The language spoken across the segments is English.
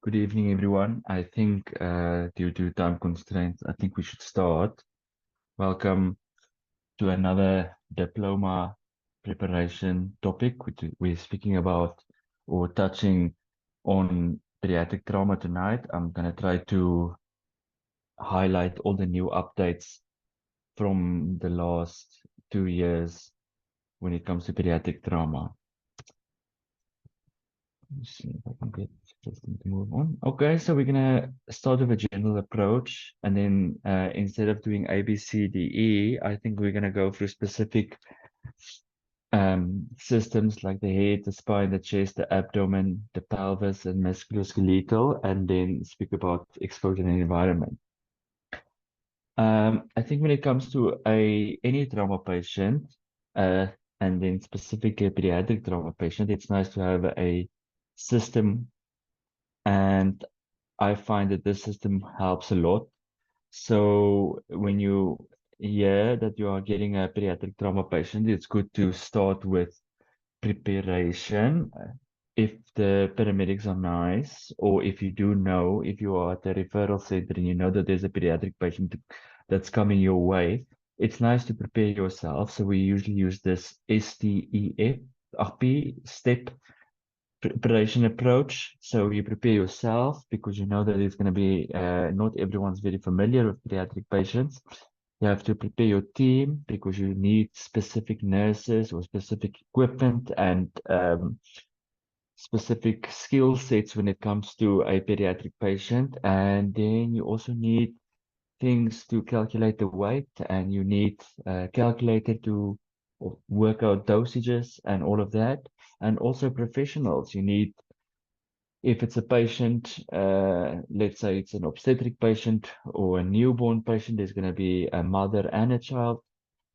Good evening, everyone. I think due to time constraints, I think we should start. Welcome to another diploma preparation topic. We're speaking about or touching on pediatric trauma tonight. I'm going to try to highlight all the new updates from the last 2 years when it comes to pediatric trauma. Let's see if I can get system to move on. Okay, so we're gonna start with a general approach, and then instead of doing A, B, C, D, E, I think we're gonna go through specific systems like the head, the spine, the chest, the abdomen, the pelvis, and musculoskeletal, and then speak about exposure and environment. I think when it comes to any trauma patient, uh, and then specifically a pediatric trauma patient, it's nice to have a system, and I find that this system helps a lot. So when you hear that you are getting a pediatric trauma patient, it's good to start with preparation. If the paramedics are nice, or if you do know, if you are at a referral center and you know that there's a pediatric patient that's coming your way, it's nice to prepare yourself. So we usually use this STEP, step preparation approach. So you prepare yourself because you know that it's going to be not everyone's very familiar with pediatric patients. You have to prepare your team because you need specific nurses or specific equipment and specific skill sets when it comes to a pediatric patient. And then you also need things to calculate the weight, and you need a calculator to work out dosages and all of that. And also professionals. You need, if it's a patient, let's say it's an obstetric patient or a newborn patient, there's going to be a mother and a child.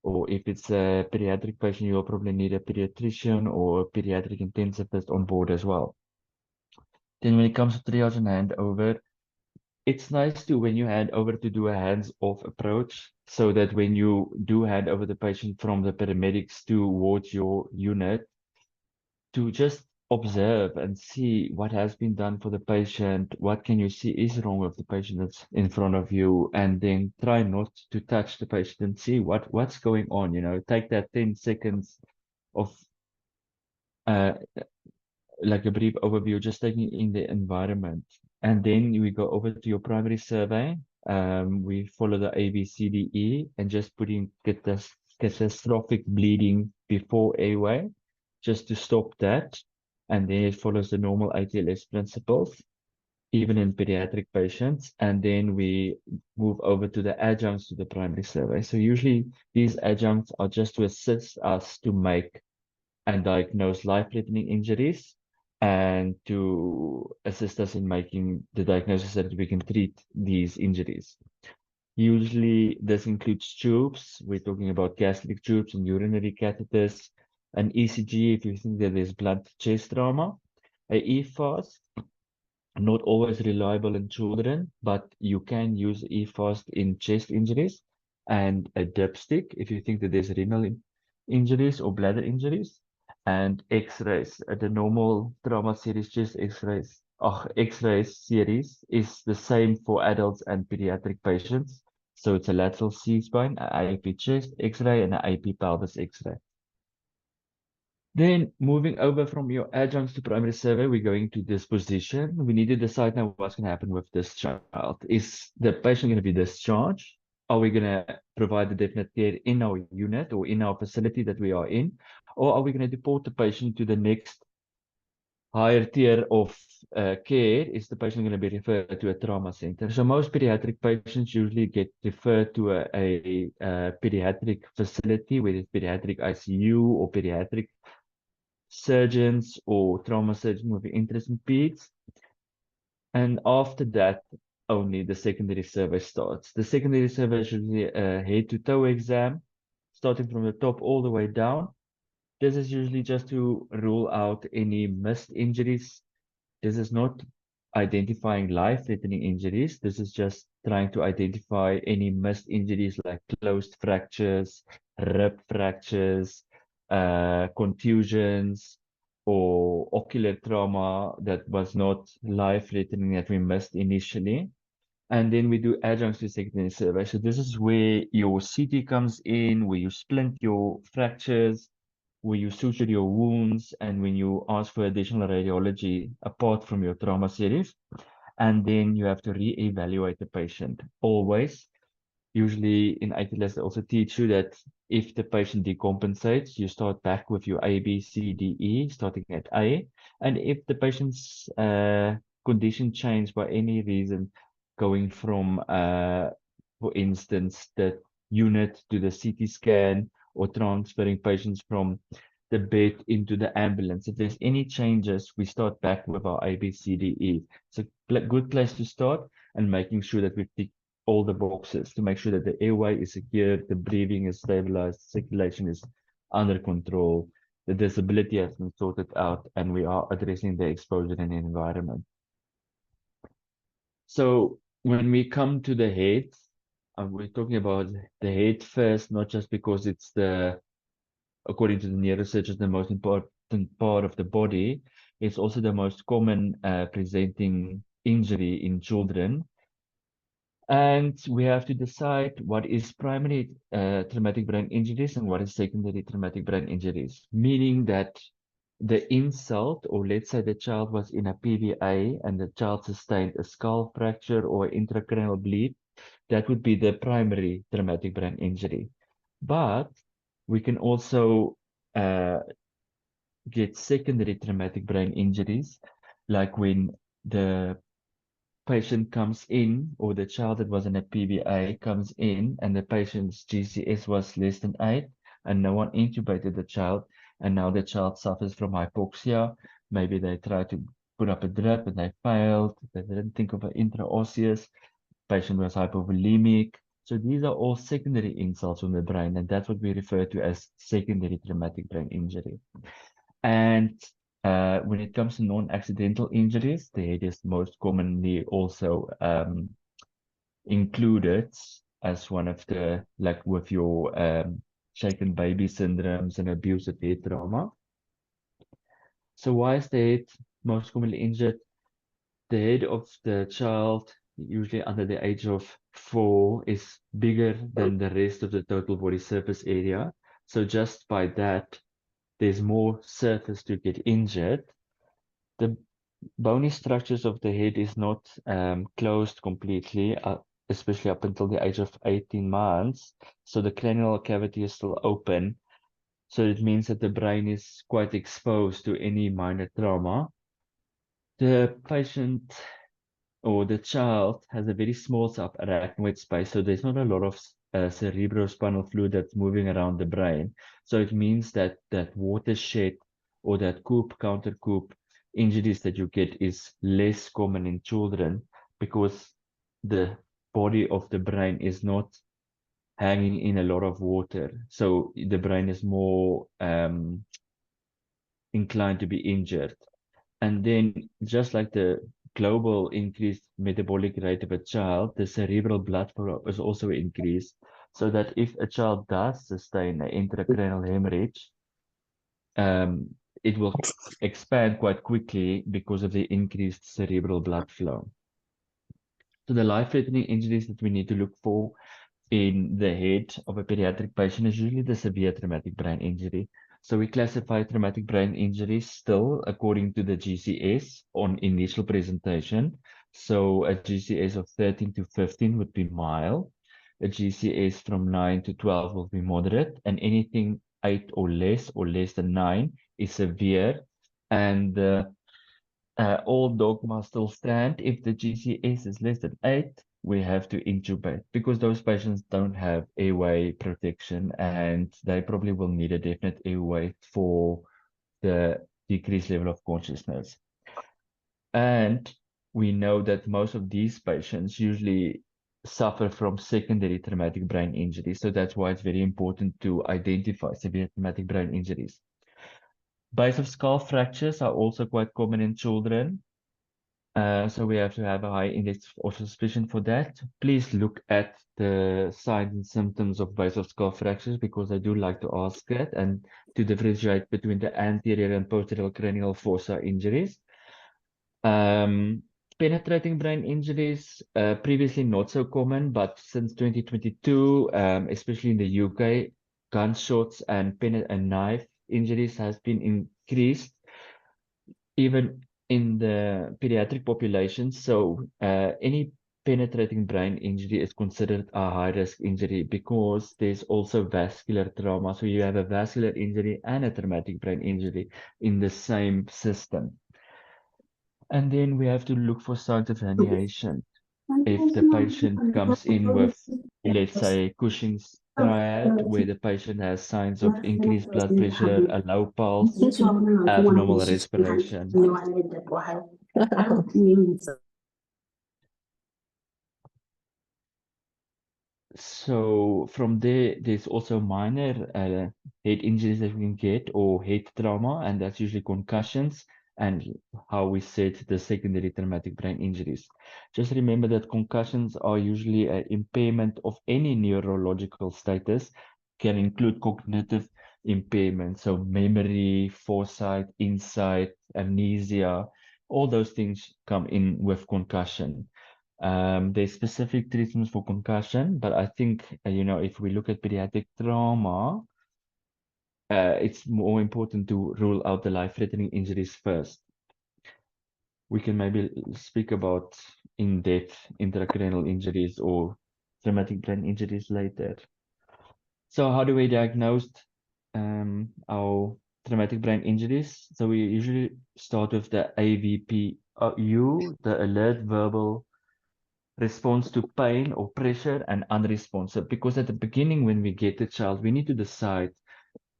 Or if it's a pediatric patient, you'll probably need a pediatrician or a pediatric intensivist on board as well. Then when it comes to triage and handover, it's nice to, when you hand over, to do a hands-off approach so that when you do hand over the patient from the paramedics towards your unit, to just observe and see what has been done for the patient, what can you see is wrong with the patient that's in front of you, and then try not to touch the patient and see what's going on. Take that 10 seconds of uh, like a brief overview, just taking in the environment. And then we go over to your primary survey. We follow the ABCDE and just putting catastrophic bleeding before airway, just to stop that. And then it follows the normal ATLS principles, even in pediatric patients. And then we move over to the adjuncts to the primary survey. So usually these adjuncts are just to assist us to make and diagnose life-threatening injuries, and to assist us in making the diagnosis so that we can treat these injuries. Usually, this includes tubes. We're talking about gastric tubes and urinary catheters, an ECG if you think that there's blunt chest trauma, a EFAST, not always reliable in children, but you can use EFAST in chest injuries, and a dipstick if you think that there's renal injuries or bladder injuries, and X-rays. The normal trauma series chest X-rays, X-rays series is the same for adults and pediatric patients. So it's a lateral C-spine, a AP chest X-ray, and a AP pelvis X-ray. Then moving over from your adjuncts to primary survey, we're going to disposition. We need to decide now what's going to happen with this child. Is the patient going to be discharged? Are we going to provide the definite care in our unit or in our facility that we are in? Or are we going to deport the patient to the next higher tier of care? Is the patient going to be referred to a trauma center? So most pediatric patients usually get referred to a pediatric facility, whether it's pediatric ICU or pediatric surgeons or trauma surgeons with interest in peds. And after that, only the secondary survey starts. The secondary survey is usually a head to toe exam, starting from the top all the way down. This is usually just to rule out any missed injuries. This is not identifying life-threatening injuries. This is just trying to identify any missed injuries like closed fractures, rib fractures, contusions, or ocular trauma that was not life-threatening that we missed initially. And then we do adjuncts to secondary survey. So this is where your CT comes in, where you splint your fractures, where you suture your wounds, and when you ask for additional radiology apart from your trauma series. And then you have to re-evaluate the patient always. Usually in ATLS, they also teach you that if the patient decompensates, you start back with your A, B, C, D, E, starting at A. And if the patient's condition changed by any reason, going from, for instance, the unit to the CT scan or transferring patients from the bed into the ambulance, if there's any changes, we start back with our A, B, C, D, E. It's a good place to start, and making sure that we tick all the boxes to make sure that the airway is secure, the breathing is stabilized, circulation is under control, the disability has been sorted out, and we are addressing the exposure in the environment. So when we come to the head, we're talking about the head first, not just because it's according to the neurosurgeons, the most important part of the body. It's also the most common presenting injury in children. And we have to decide what is primary traumatic brain injuries and what is secondary traumatic brain injuries, meaning that the insult, or let's say the child was in a PVA and the child sustained a skull fracture or intracranial bleed, that would be the primary traumatic brain injury. But we can also get secondary traumatic brain injuries, like when the patient comes in, or the child that was in a PVA comes in, and the patient's GCS was less than 8, and no one intubated the child, and now the child suffers from hypoxia. Maybe they tried to put up a drip and they failed. They didn't think of an intraosseous. Patient was hypovolemic. So these are all secondary insults on the brain, and that's what we refer to as secondary traumatic brain injury. And when it comes to non-accidental injuries, the head is most commonly also included as one of the, like with your shaken baby syndromes and abusive head trauma. So why is the head most commonly injured? The head of the child, usually under the age of 4, is bigger than the rest of the total body surface area. So just by that, there's more surface to get injured. The bony structures of the head is not closed completely, especially up until the age of 18 months. So the cranial cavity is still open. So it means that the brain is quite exposed to any minor trauma. The patient or the child has a very small subarachnoid space, so there's not a lot of cerebrospinal fluid that's moving around the brain. So it means that that watershed or that coop, counter coop injuries that you get is less common in children because the body of the brain is not hanging in a lot of water. So the brain is more inclined to be injured. And then, just like the global increased metabolic rate of a child, the cerebral blood flow is also increased, so that if a child does sustain an intracranial hemorrhage, um, it will expand quite quickly because of the increased cerebral blood flow. So the life-threatening injuries that we need to look for in the head of a pediatric patient is usually the severe traumatic brain injury. So we classify traumatic brain injuries still according to the GCS on initial presentation. So a GCS of 13 to 15 would be mild. A GCS from 9 to 12 will be moderate, and anything 8 or less than 9 is severe. And all dogma still stand. If the GCS is less than 8, we have to intubate because those patients don't have airway protection and they probably will need a definite airway for the decreased level of consciousness. And we know that most of these patients usually suffer from secondary traumatic brain injuries. So that's why it's very important to identify severe traumatic brain injuries. Base of skull fractures are also quite common in children. So we have to have a high index of suspicion for that. Please look at the signs and symptoms of basal skull fractures because I do like to ask that and to differentiate between the anterior and posterior cranial fossa injuries. Um, Penetrating brain injuries, previously not so common, but since 2022, especially in the UK, gunshots and pen and knife injuries has been increased even in the pediatric population. So any penetrating brain injury is considered a high risk injury because there's also vascular trauma. So you have a vascular injury and a traumatic brain injury in the same system. And then we have to look for signs of herniation. If the patient comes in with, let's say, Cushing's triad, where the patient has signs of increased blood pressure, a low pulse, abnormal respiration. So from there, there's also minor head injuries that we can get or head trauma, and that's usually concussions and how we said the secondary traumatic brain injuries. Just remember that concussions are usually an impairment of any neurological status, can include cognitive impairment, so memory, foresight, insight, amnesia, all those things come in with concussion. There's specific treatments for concussion, but I think, if we look at pediatric trauma, it's more important to rule out the life-threatening injuries first. We can maybe speak about in-depth intracranial injuries or traumatic brain injuries later. So how do we diagnose our traumatic brain injuries? So we usually start with the AVPU, the alert verbal response to pain or pressure and unresponsive. Because at the beginning, when we get the child, we need to decide,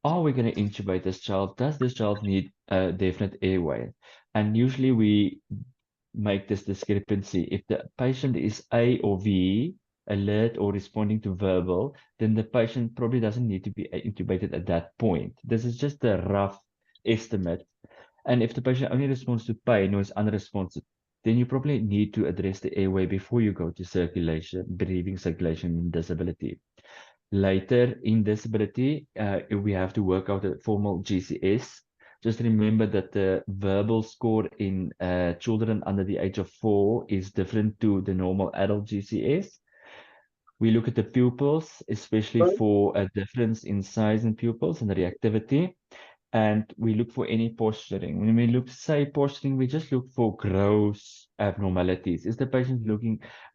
are we going to intubate this child? Does this child need a definite airway? And usually we make this discrepancy. If the patient is A or V, alert or responding to verbal, then the patient probably doesn't need to be intubated at that point. This is just a rough estimate. And if the patient only responds to pain or is unresponsive, then you probably need to address the airway before you go to circulation, breathing, circulation, and disability. Later in disability, we have to work out a formal GCS. Just remember that the verbal score in children under the age of 4 is different to the normal adult GCS. We look at the pupils, especially for a difference in size in pupils and reactivity, and we look for any posturing. When we say posturing, we just look for gross abnormalities. Is the patient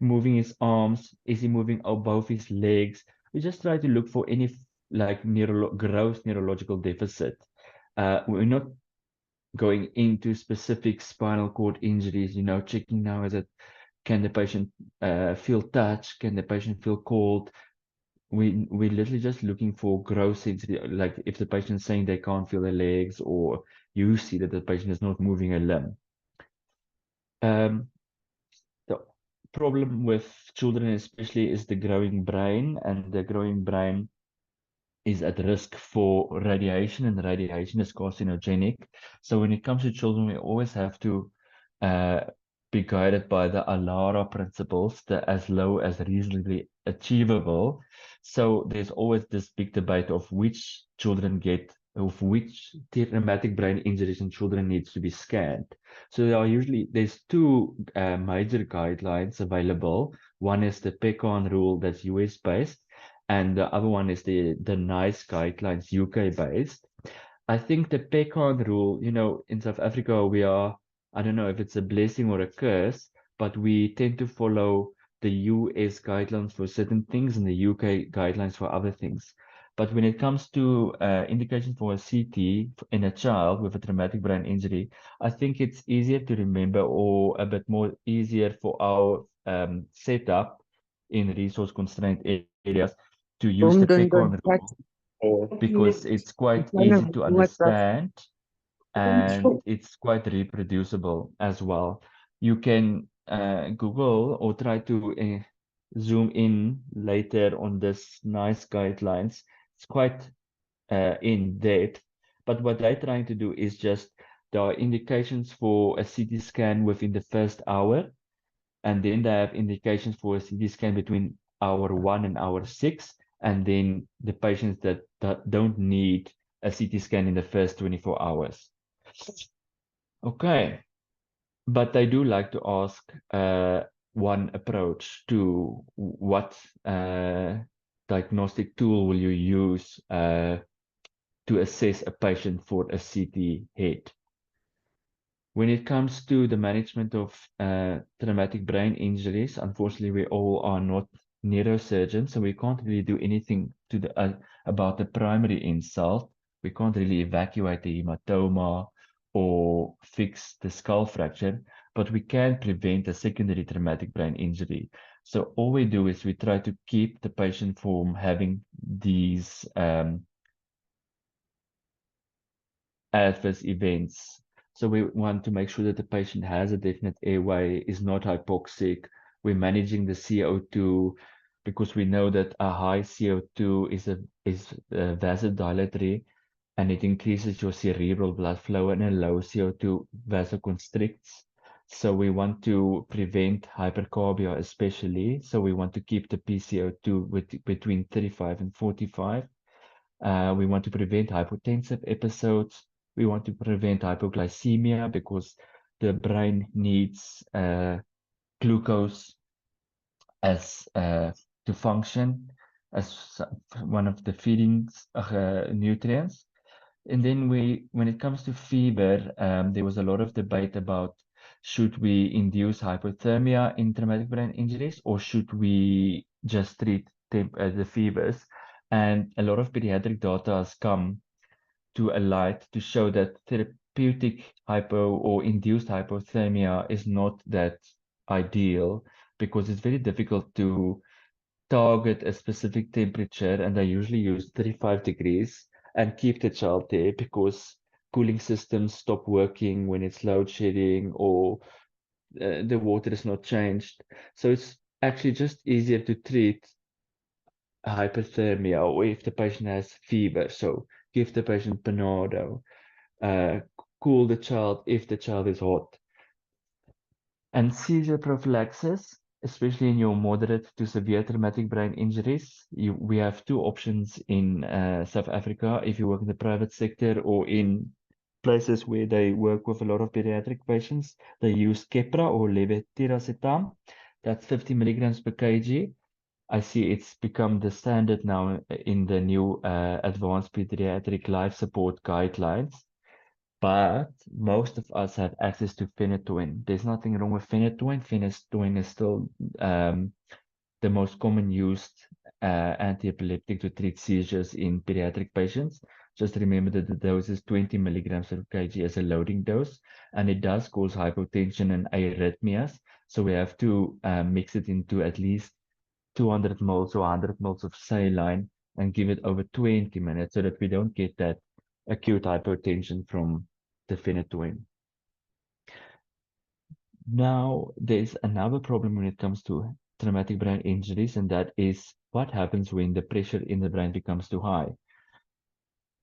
moving his arms? Is he moving both his legs? We just try to look for any like gross neurological deficit. We're not going into specific spinal cord injuries, checking now can the patient feel touch? Can the patient feel cold? We're literally just looking for gross sensitivity, like if the patient's saying they can't feel their legs, or you see that the patient is not moving a limb. The problem with children especially is the growing brain, and the growing brain is at risk for radiation, and radiation is carcinogenic. So when it comes to children, we always have to uh, be guided by the ALARA principles, the as low as reasonably achievable. So there's always this big debate of which traumatic brain injuries in children needs to be scanned. So there's two major guidelines available. One is the PECON rule that's US based, and the other one is the NICE guidelines, UK based. I think the PECON rule, in South Africa, I don't know if it's a blessing or a curse, but we tend to follow the US guidelines for certain things and the UK guidelines for other things. But when it comes to indication for a CT in a child with a traumatic brain injury, I think it's easier to remember, or a bit more easier for our setup in resource constrained areas to use the Don't PECON touch rule it. because it's quite easy to understand and it's quite reproducible as well. You can Google or try to zoom in later on this NICE guidelines. It's quite in depth, but what they're trying to do is just There are indications for a CT scan within the first hour, and then they have indications for a CT scan between hour 1 and hour 6, and then the patients that don't need a CT scan in the first 24 hours. Okay, but I do like to ask one approach to what diagnostic tool will you use to assess a patient for a CT head. When it comes to the management of traumatic brain injuries, unfortunately, we all are not neurosurgeons, so we can't really do anything to about the primary insult. We can't really evacuate the hematoma or fix the skull fracture, but we can prevent a secondary traumatic brain injury. So all we do is we try to keep the patient from having these adverse events. So we want to make sure that the patient has a definite airway, is not hypoxic. We're managing the CO2 because we know that a high CO2 is a vasodilatory, and it increases your cerebral blood flow, and a low CO2 vasoconstricts. So we want to prevent hypercarbia especially. So we want to keep the PCO2 between 35 and 45. We want to prevent hypotensive episodes. We want to prevent hypoglycemia because the brain needs glucose as to function as one of the feeding nutrients. And then when it comes to fever, there was a lot of debate about should we induce hypothermia in traumatic brain injuries, or should we just treat the fevers? And a lot of pediatric data has come to a light to show that therapeutic hypo or induced hypothermia is not that ideal because it's very difficult to target a specific temperature, and they usually use 35 degrees and keep the child there because cooling systems stop working when it's load shedding or the water is not changed. So it's actually just easier to treat hypothermia or if the patient has fever. So give the patient Panado, uh, cool the child if the child is hot. And seizure prophylaxis, especially in your moderate to severe traumatic brain injuries, we have two options in South Africa if you work in the private sector or in places where they work with a lot of pediatric patients. They use Keppra or levetiracetam. That's 50 milligrams per kg. I see it's become the standard now in the new advanced pediatric life support guidelines. But most of us have access to phenytoin. There's nothing wrong with phenytoin. Phenytoin is still the most common used anti-epileptic to treat seizures in pediatric patients. Just remember that the dose is 20 milligrams per kg as a loading dose, and it does cause hypotension and arrhythmias. So we have to mix it into at least 200 mils or 100 mils of saline and give it over 20 minutes so that we don't get that acute hypotension from the phenytoin. Now, there's another problem when it comes to traumatic brain injuries, and that is what happens when the pressure in the brain becomes too high.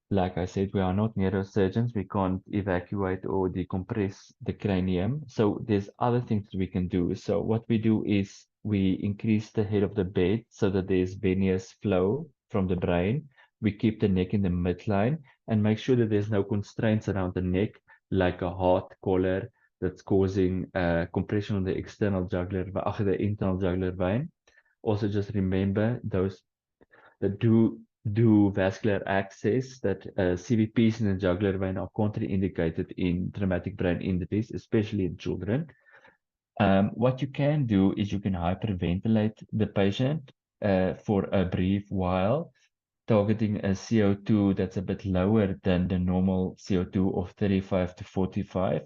Like I said, we are not neurosurgeons. We can't evacuate or decompress the cranium. So there's other things we can do. So what we do is we increase the head of the bed so that there's venous flow from the brain. We keep the neck in the midline and make sure that there's no constraints around the neck, like a heart collar that's causing compression on the external jugular, the internal jugular vein. Also, just remember those that do vascular access, that CVPs in the jugular vein are contraindicated in traumatic brain injuries, especially in children. What you can do is you can hyperventilate the patient for a brief while, targeting a CO2 that's a bit lower than the normal CO2 of 35 to 45.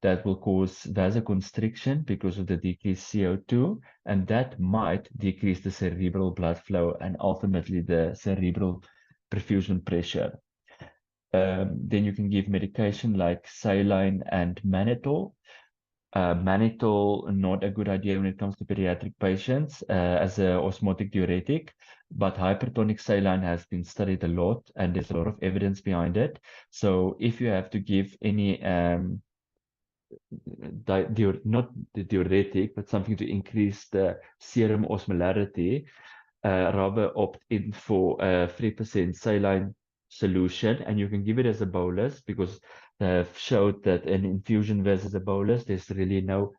That will cause vasoconstriction because of the decreased CO2, and that might decrease the cerebral blood flow and ultimately the cerebral perfusion pressure. Then you can give medication like saline and mannitol. mannitol, not a good idea when it comes to pediatric patients as a osmotic diuretic, but hypertonic saline has been studied a lot and there's a lot of evidence behind it. So if you have to give any not the diuretic, but something to increase the serum osmolarity, rather opt in for a 3% saline solution, and you can give it as a bolus because they've showed that an infusion versus a bolus, there's really no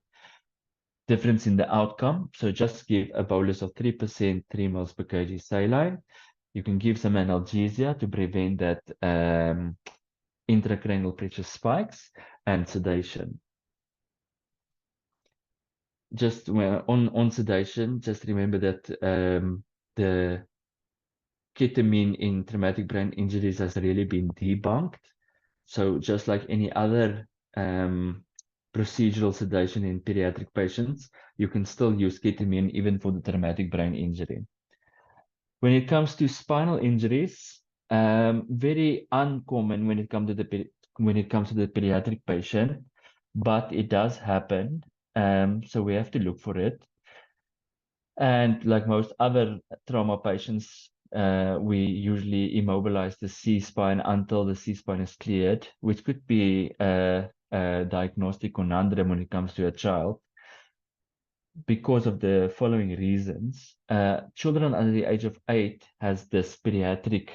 difference in the outcome. So just give a bolus of 3%, 3 mils per kg saline. You can give some analgesia to prevent that intracranial pressure spikes and sedation. Just on sedation, just remember that the ketamine in traumatic brain injuries has really been debunked. So just like any other procedural sedation in pediatric patients, you can still use ketamine even for the traumatic brain injury. When it comes to spinal injuries, very uncommon when it comes to the pediatric patient, but it does happen. So we have to look for it. And like most other trauma patients, we usually immobilize the C-spine until the C-spine is cleared, which could be a diagnostic conundrum when it comes to a child because of the following reasons. Children under the age of 8 has this pediatric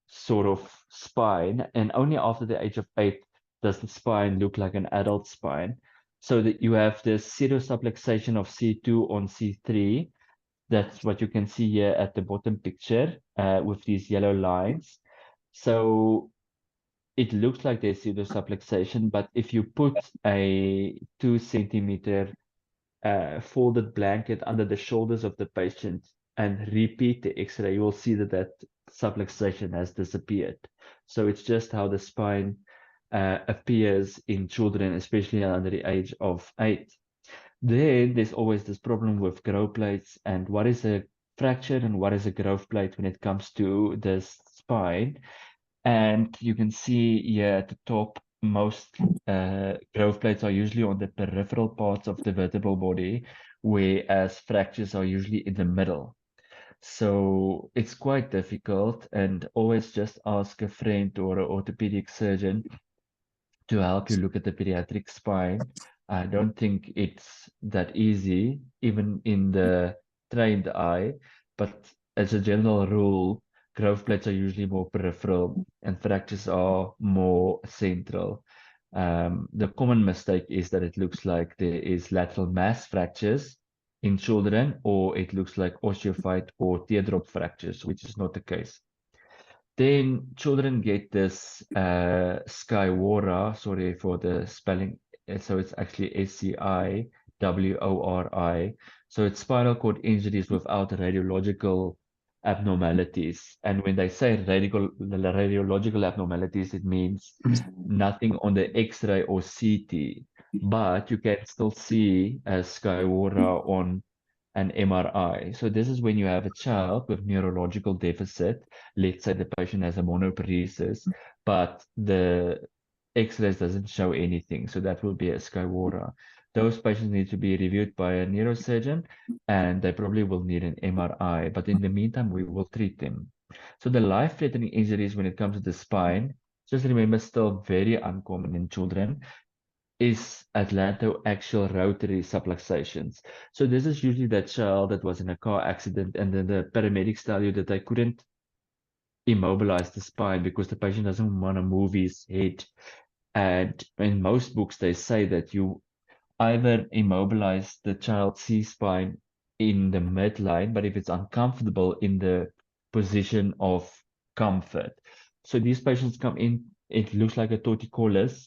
sort of spine, and only after the age of 8 does the spine look like an adult spine. So that you have this pseudosubluxation of C2 on C3. That's what you can see here at the bottom picture with these yellow lines. So it looks like there's pseudosubluxation, but if you put a 2 centimeter folded blanket under the shoulders of the patient and repeat the X-ray, you will see that that subluxation has disappeared. So it's just how the spine appears in children, especially under the age of 8. Then there's always this problem with growth plates and what is a fracture and what is a growth plate when it comes to the spine. And you can see here at the top, most growth plates are usually on the peripheral parts of the vertebral body, whereas fractures are usually in the middle. So it's quite difficult, and always just ask a friend or an orthopedic surgeon to help you look at the pediatric spine. I don't think it's that easy, even in the trained eye, but as a general rule, growth plates are usually more peripheral and fractures are more central. The common mistake is that it looks like there is lateral mass fractures in children, or it looks like osteophyte or teardrop fractures, which is not the case. Then children get this Skywora, sorry for the spelling. So it's actually SCIWORI. So it's spinal cord injuries without radiological abnormalities. And when they say radiological abnormalities, it means nothing on the X-ray or CT, but you can still see a Skywora on an MRI. So this is when you have a child with neurological deficit. Let's say the patient has a monoparesis, but the X-rays doesn't show anything. So that will be a Skywora. Those patients need to be reviewed by a neurosurgeon, and they probably will need an MRI. But in the meantime, we will treat them. So the life-threatening injuries when it comes to the spine, just remember, still very uncommon in children, is atlantoaxial rotary subluxations. So this is usually that child that was in a car accident and then the paramedics tell you that they couldn't immobilize the spine because the patient doesn't want to move his head. And in most books, they say that you either immobilize the child's C-spine in the midline, but if it's uncomfortable, in the position of comfort. So these patients come in, it looks like a torticollis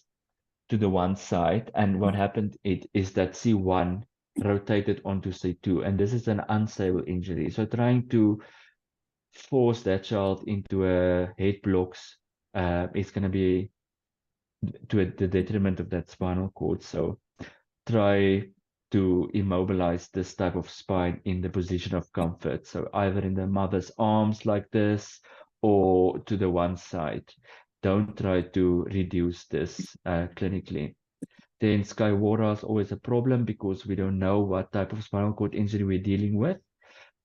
to the one side, and what happened is that C1 rotated onto C2, and this is an unstable injury. So trying to force that child into a head blocks is going to be to the detriment of that spinal cord. So try to immobilize this type of spine in the position of comfort. So either in the mother's arms like this or to the one side. Don't try to reduce this clinically. Then Skywara is always a problem because we don't know what type of spinal cord injury we're dealing with.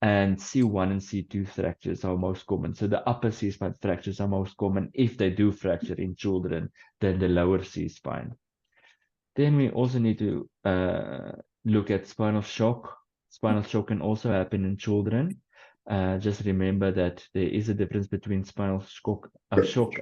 And C1 and C2 fractures are most common. So the upper C-spine fractures are most common if they do fracture in children than the lower C-spine. Then we also need to look at spinal shock. Spinal shock can also happen in children. Just remember that there is a difference between spinal shock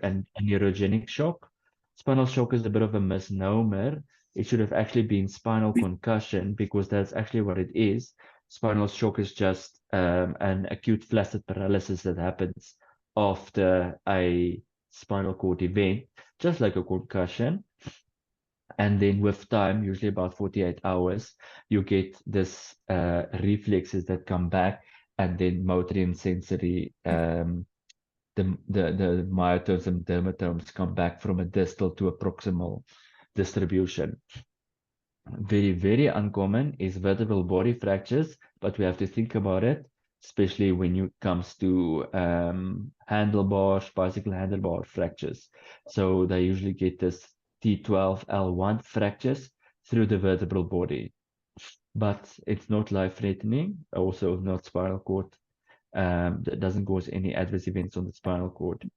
and neurogenic shock. Spinal shock is a bit of a misnomer. It should have actually been spinal concussion because that's actually what it is. Spinal shock is just an acute flaccid paralysis that happens after a spinal cord event, just like a concussion. And then with time, usually about 48 hours, you get this reflexes that come back, and then motor and sensory, the myotones and dermatomes come back from a distal to a proximal distribution. Very, very uncommon is vertebral body fractures, but we have to think about it, especially when it comes to bicycle handlebar fractures. So they usually get this T12L1 fractures through the vertebral body, but it's not life-threatening, also not spinal cord. That doesn't cause any adverse events on the spinal cord.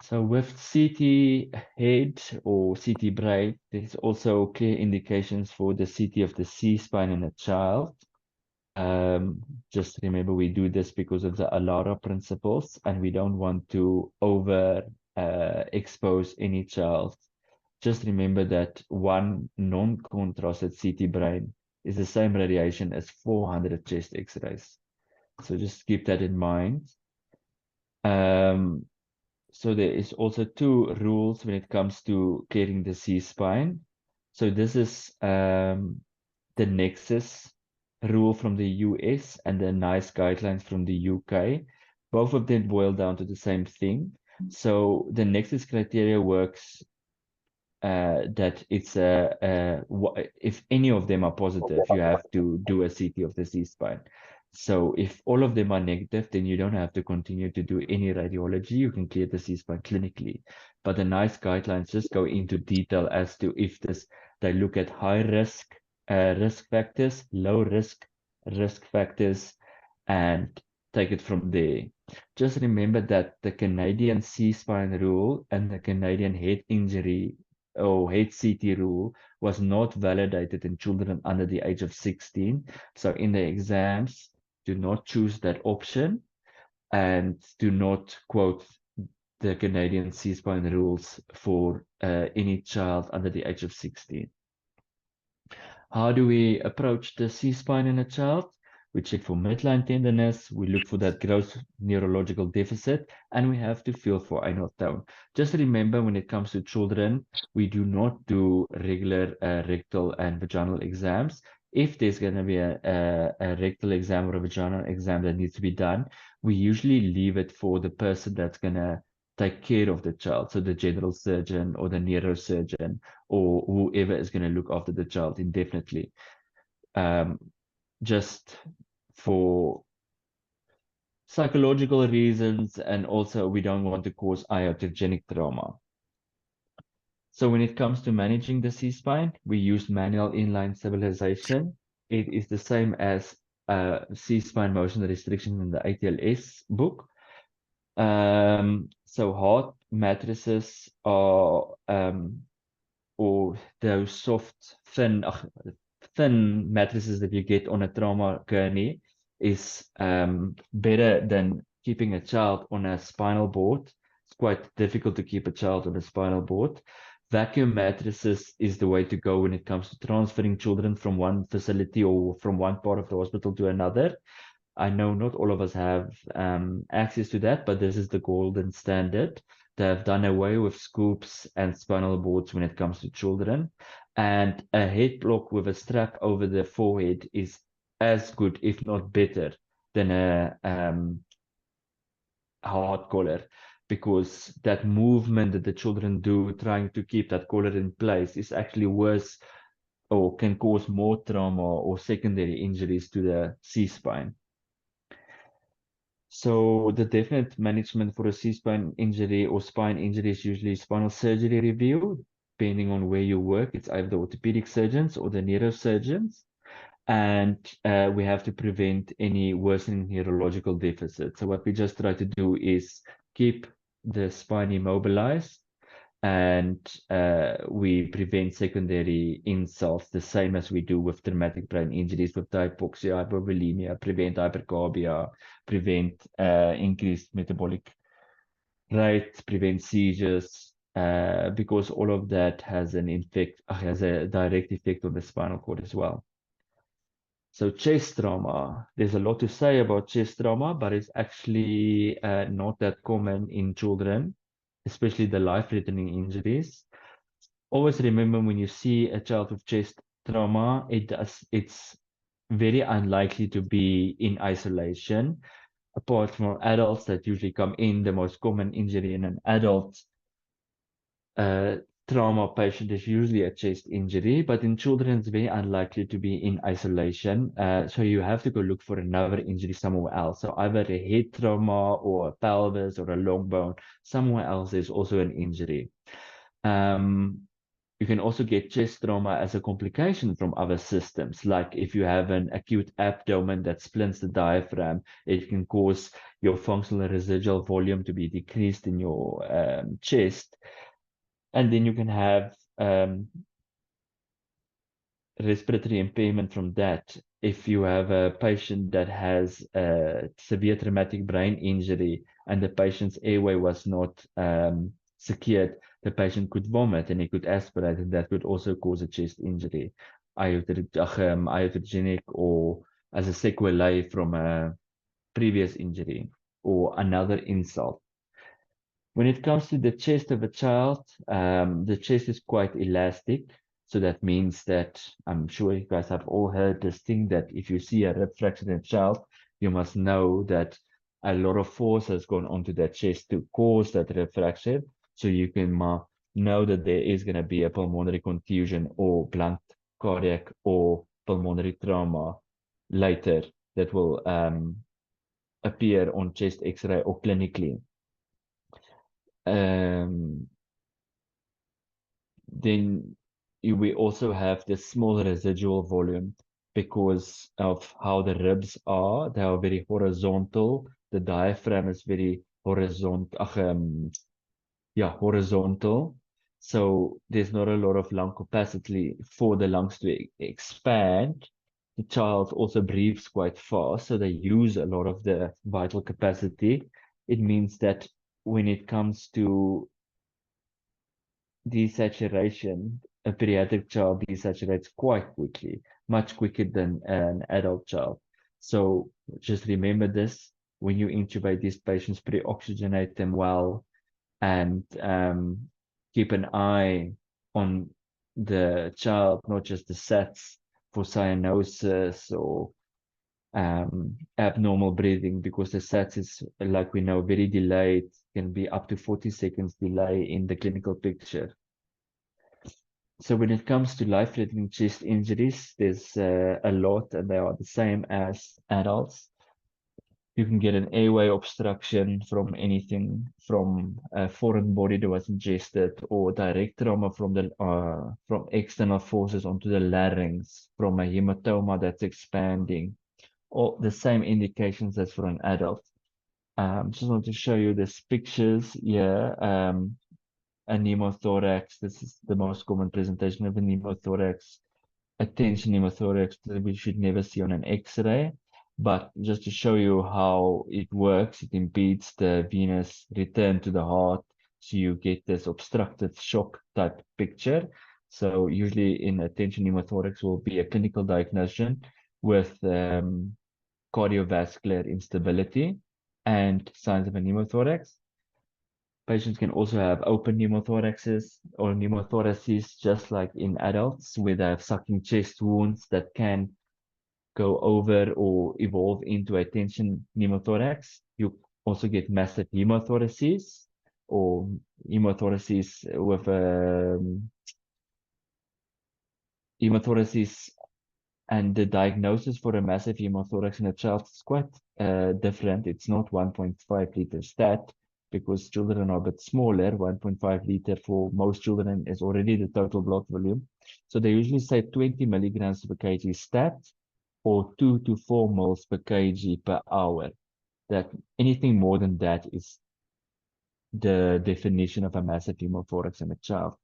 So with CT head or CT brain, there's also clear indications for the CT of the C-spine in a child. Just remember we do this because of the ALARA principles, and we don't want to over expose any child. Just remember that one non-contrasted CT brain is the same radiation as 400 chest X-rays. So just keep that in mind. So there is also two rules when it comes to clearing the C-spine. So this is the Nexus rule from the US and the NICE guidelines from the UK. Both of them boil down to the same thing. So the Nexus criteria works that it's if any of them are positive, you have to do a CT of the C-spine. So if all of them are negative, then you don't have to continue to do any radiology. You can clear the C-spine clinically. But the NICE guidelines just go into detail as to if they look at high risk risk factors, low risk factors, and take it from there. Just remember that the Canadian C-spine rule and the Canadian head injury or HCT rule was not validated in children under the age of 16. So in the exams, do not choose that option and do not quote the Canadian C-spine rules for any child under the age of 16. How do we approach the C-spine in a child? We check for midline tenderness, we look for that gross neurological deficit, and we have to feel for anal tone. Just remember, when it comes to children, we do not do regular rectal and vaginal exams. If there's going to be a rectal exam or a vaginal exam that needs to be done, we usually leave it for the person that's going to take care of the child. So the general surgeon or the neurosurgeon or whoever is going to look after the child indefinitely. Just for psychological reasons, and also we don't want to cause iatrogenic trauma. So when it comes to managing the C-spine, we use manual inline stabilization. It is the same as C-spine motion restriction in the ATLS book. So hard mattresses are or those soft, thin mattresses that you get on a trauma gurney is better than keeping a child on a spinal board. It's quite difficult to keep a child on a spinal board. Vacuum mattresses is the way to go when it comes to transferring children from one facility or from one part of the hospital to another. I know not all of us have access to that, but this is the golden standard. They have done away with scoops and spinal boards when it comes to children. And a head block with a strap over the forehead is as good, if not better, than a hard collar, because that movement that the children do trying to keep that collar in place is actually worse or can cause more trauma or secondary injuries to the C-spine. So the definite management for a C-spine injury or spine injury is usually spinal surgery review, depending on where you work. It's either the orthopedic surgeons or the neurosurgeons. And we have to prevent any worsening neurological deficit. So what we just try to do is keep the spine immobilized, and we prevent secondary insults the same as we do with traumatic brain injuries, with hypoxia, hypovolemia, prevent hypercarbia, prevent increased metabolic rate, prevent seizures, because all of that has has a direct effect on the spinal cord as well. So chest trauma, there's a lot to say about chest trauma, but it's actually not that common in children, especially the life-threatening injuries. Always remember, when you see a child with chest trauma, it's very unlikely to be in isolation. Apart from adults that usually come in, the most common injury in an adult uh, trauma patient is usually a chest injury, but in children, it's very unlikely to be in isolation. So you have to go look for another injury somewhere else. So either a head trauma or a pelvis or a long bone, somewhere else is also an injury. Um, you can also get chest trauma as a complication from other systems. Like if you have an acute abdomen that splints the diaphragm, it can cause your functional residual volume to be decreased in your chest. And then you can have respiratory impairment from that. If you have a patient that has a severe traumatic brain injury and the patient's airway was not secured, the patient could vomit and he could aspirate, and that could also cause a chest injury, iatrogenic, or as a sequelae from a previous injury or another insult. When it comes to the chest of a child, the chest is quite elastic. So that means that, I'm sure you guys have all heard this thing, that if you see a rib fracture in a child, you must know that a lot of force has gone onto that chest to cause that rib fracture. So you can know that there is going to be a pulmonary contusion or blunt cardiac or pulmonary trauma later that will appear on chest X-ray or clinically. Um, then we also have the small residual volume because of how the ribs are. They are very horizontal. The diaphragm is very horizontal. Horizontal. So there's not a lot of lung capacity for the lungs to expand. The child also breathes quite fast, so they use a lot of the vital capacity. It means that when it comes to desaturation, a pediatric child desaturates quite quickly, much quicker than an adult child. So just remember this when you intubate these patients, pre-oxygenate them well, and keep an eye on the child, not just the SATs for cyanosis or abnormal breathing, because the SATs is, like we know, very delayed, can be up to 40 seconds delay in the clinical picture. So when it comes to life-threatening chest injuries, there's a lot, and they are the same as adults. You can get an airway obstruction from anything from a foreign body that was ingested, or direct trauma from external forces onto the larynx, from a hematoma that's expanding, or the same indications as for an adult. Just want to show you these pictures here. A pneumothorax. This is the most common presentation of a pneumothorax, a tension pneumothorax that we should never see on an X-ray. But just to show you how it works, it impedes the venous return to the heart. So you get this obstructive shock type picture. So usually in a tension pneumothorax will be a clinical diagnosis with cardiovascular instability and signs of a pneumothorax. Patients can also have open pneumothoraxes or pneumothoraces, just like in adults, where they have sucking chest wounds that can go over or evolve into a tension pneumothorax. You also get massive hemothoraces or hemothoraces with hemothoraces, and the diagnosis for a massive hemothorax in a child is quite different. It's not 1.5 liter stat. because children are a bit smaller. 1.5 liter for most children is already the total blood volume. So they usually say 20 milligrams per kg stat or 2 to 4 mils per kg per hour. That anything more than that is the definition of a massive hemothorax in a child.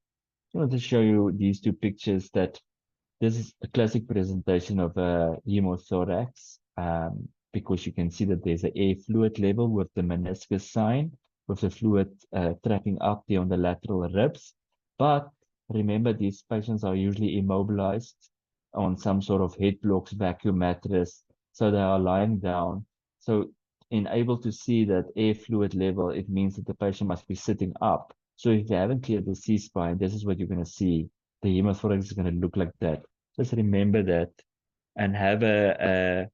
I want to show you these two pictures that this is a classic presentation of a hemothorax, because you can see that there's an air fluid level with the meniscus sign, with the fluid trapping up there on the lateral ribs. But remember, these patients are usually immobilized on some sort of head blocks, vacuum mattress, so they are lying down. So in able to see that air fluid level, it means that the patient must be sitting up. So if they haven't cleared the C-spine, this is what you're going to see. The hemothorax is going to look like that. Just remember that and have a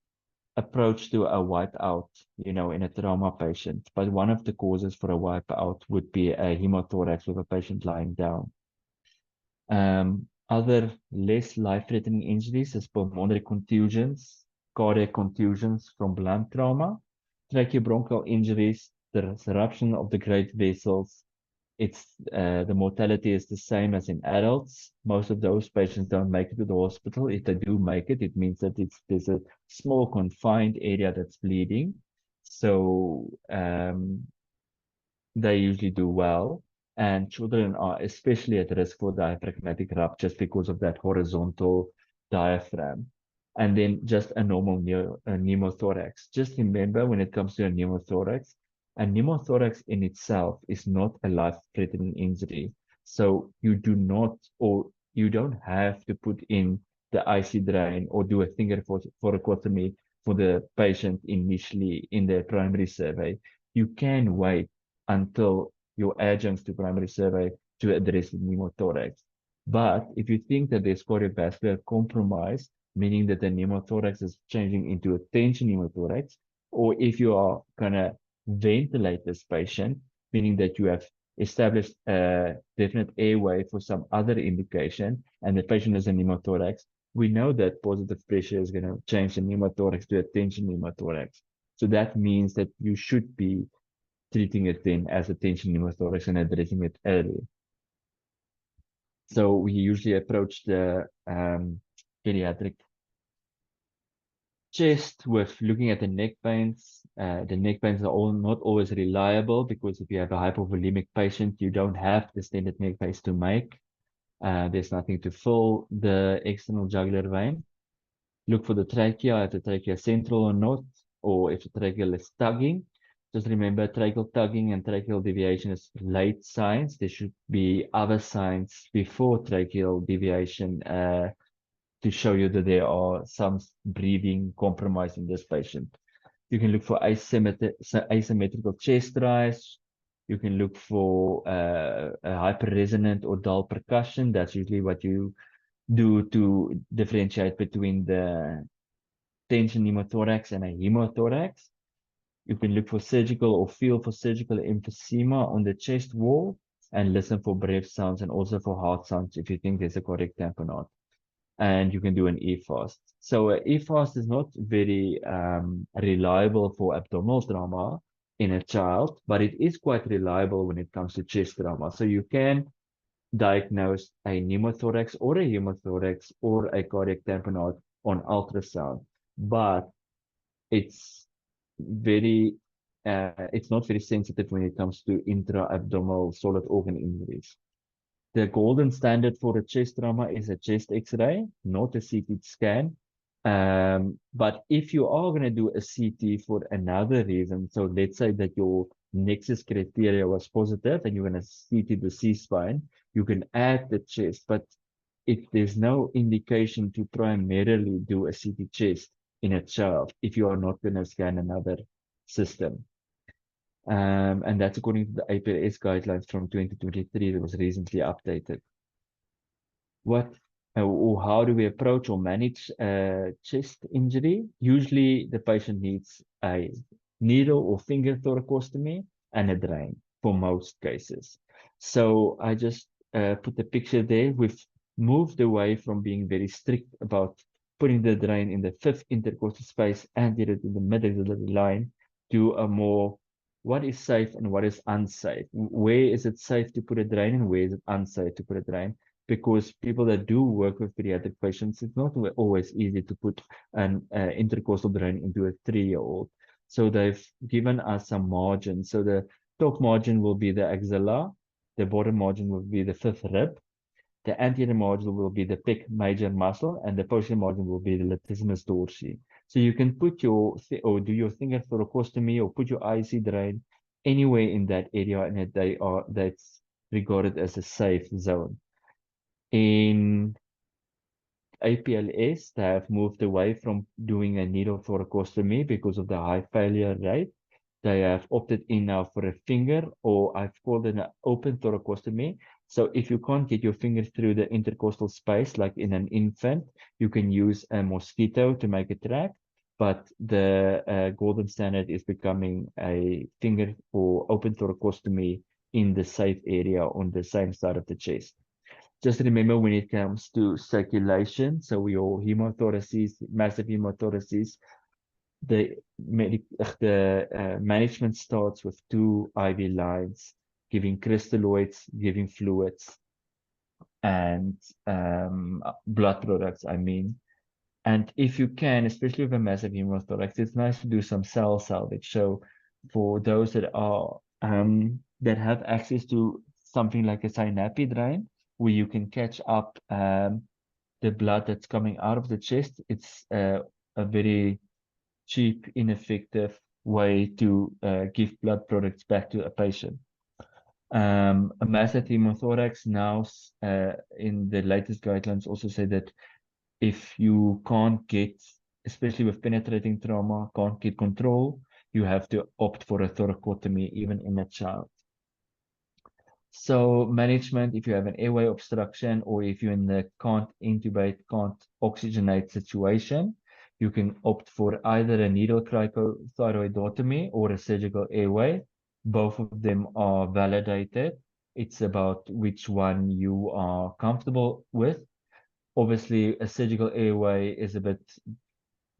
approach to a wipeout, in a trauma patient. But one of the causes for a wipeout would be a hemothorax with a patient lying down. Other less life-threatening injuries is pulmonary contusions, cardiac contusions from blunt trauma, tracheobronchial injuries, the disruption of the great vessels. It's the mortality is the same as in adults. Most of those patients don't make it to the hospital. If they do make it, it means that there's a small confined area that's bleeding. So they usually do well. And children are especially at risk for diaphragmatic ruptures because of that horizontal diaphragm. And then just a normal pneumothorax. Just remember, when it comes to a pneumothorax in itself is not a life-threatening injury. So you do not, or you don't have to put in the IC drain or do a finger thoracotomy for the patient initially in their primary survey. You can wait until your adjuncts to primary survey to address the pneumothorax. But if you think that there's cardiovascular compromise, meaning that the pneumothorax is changing into a tension pneumothorax, or if you are going to ventilate this patient, meaning that you have established a definite airway for some other indication, and the patient is a pneumothorax, we know that positive pressure is going to change the pneumothorax to a tension pneumothorax. So that means that you should be treating it then as a tension pneumothorax and addressing it early. So we usually approach the pediatric chest with looking at the neck pains. The neck pains are not always reliable because if you have a hypovolemic patient, you don't have the standard neck pains to make. There's nothing to fill the external jugular vein. Look for the trachea, if the trachea is central or not, or if the tracheal is tugging. Just remember, tracheal tugging and tracheal deviation is late signs. There should be other signs before tracheal deviation to show you that there are some breathing compromise in this patient. You can look for asymmetrical chest rise. You can look for a hyperresonant or dull percussion. That's usually what you do to differentiate between the tension pneumothorax and a hemothorax. You can look for surgical or feel for surgical emphysema on the chest wall and listen for breath sounds and also for heart sounds if you think there's a cardiac tamponade. And you can do an EFAST. So an EFAST is not very reliable for abdominal trauma in a child, but it is quite reliable when it comes to chest trauma. So you can diagnose a pneumothorax or a hemothorax or a cardiac tamponade on ultrasound, but it's very it's not very sensitive when it comes to intra-abdominal solid organ injuries. The golden standard for a chest trauma is a chest X-ray, not a CT scan. But if you are going to do a CT for another reason, so let's say that your nexus criteria was positive and you're going to CT the C-spine, you can add the chest. But if there's no indication to primarily do a CT chest in a child, if you are not going to scan another system. And that's according to the APRS guidelines from 2023 that was recently updated. What or how do we approach or manage chest injury? Usually the patient needs a needle or finger thoracostomy and a drain for most cases. So I just put the picture there. We've moved away from being very strict about putting the drain in the fifth intercostal space and in the mid-axillary line to a more what is safe and what is unsafe. Where is it safe to put a drain and where is it unsafe to put a drain? Because people that do work with pediatric patients, it's not always easy to put an intercostal drain into a 3-year-old. So they've given us some margin. So the top margin will be the axilla, the bottom margin will be the fifth rib, the anterior margin will be the pec major muscle, and the posterior margin will be the latissimus dorsi. So you can put your or do your finger thoracostomy or put your IC drain anywhere in that area, and that's regarded as a safe zone. In APLS, they have moved away from doing a needle thoracostomy because of the high failure rate. They have opted in now for a finger, or I've called it an open thoracostomy. So if you can't get your finger through the intercostal space, like in an infant, you can use a mosquito to make a track. But the golden standard is becoming a finger or open thoracostomy in the safe area on the same side of the chest. Just remember when it comes to circulation, so your hemothoraces, massive hemothoraces, the management starts with 2 IV lines, giving crystalloids, giving fluids, and blood products, I mean. And if you can, especially with a massive hemothorax, it's nice to do some cell salvage. So for those that have access to something like a synapse drain, where you can catch up the blood that's coming out of the chest, it's a very cheap, ineffective way to give blood products back to a patient. A massive hemothorax now, in the latest guidelines, also say that if you can't get, especially with penetrating trauma, can't get control, you have to opt for a thoracotomy, even in a child. So management, if you have an airway obstruction or if you're in the can't intubate, can't oxygenate situation, you can opt for either a needle cricothyroidotomy or a surgical airway. Both of them are validated. It's about which one you are comfortable with. Obviously, a surgical airway is a bit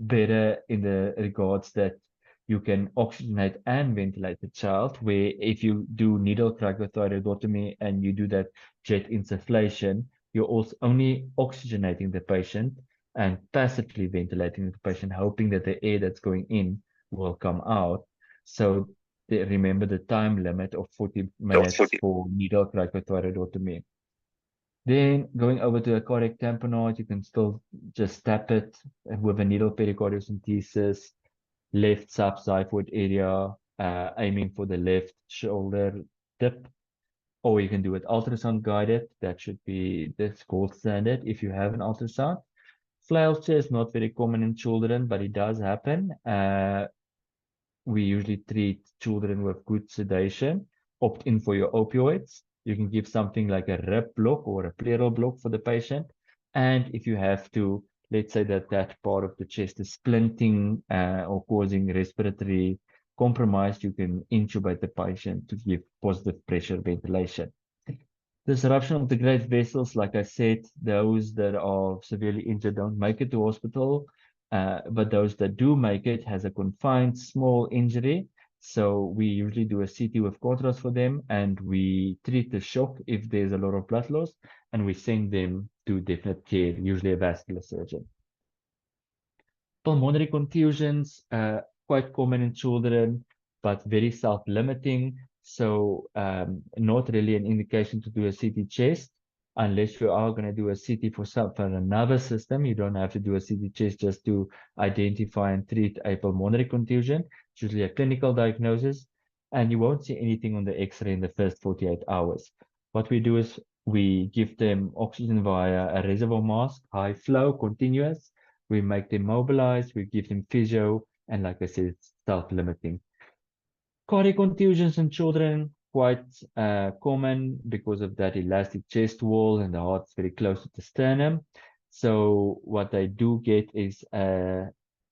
better in the regards that you can oxygenate and ventilate the child, where if you do needle cricothyroidotomy and you do that jet insufflation, you're also only oxygenating the patient and passively ventilating the patient, hoping that the air that's going in will come out. So remember the time limit of 40 minutes for needle cricothyroidotomy. Then going over to a cardiac tamponade, you can still just tap it with a needle pericardiocentesis, left subxiphoid area, aiming for the left shoulder tip, or you can do it ultrasound guided. That should be the gold standard if you have an ultrasound. Flail chair is not very common in children, but it does happen. We usually treat children with good sedation. Opt in for your opioids. You can give something like a rib block or a pleural block for the patient. And if you have to, let's say that that part of the chest is splinting or causing respiratory compromise, you can intubate the patient to give positive pressure ventilation. Disruption of the great vessels, like I said, those that are severely injured don't make it to hospital, but those that do make it has a confined small injury. So we usually do a CT with contrast for them, and we treat the shock if there's a lot of blood loss, and we send them to definite care, usually a vascular surgeon. Pulmonary contusions, quite common in children, but very self-limiting. So not really an indication to do a CT chest unless you are going to do a CT for another system. You don't have to do a CT chest just to identify and treat a pulmonary contusion. It's usually a clinical diagnosis, and you won't see anything on the X-ray in the first 48 hours. What we do is we give them oxygen via a reservoir mask, high flow, continuous. We make them mobilize, we give them physio, and like I said, it's self-limiting. Cardiac contusions in children, quite common because of that elastic chest wall and the heart's very close to the sternum. So what they do get is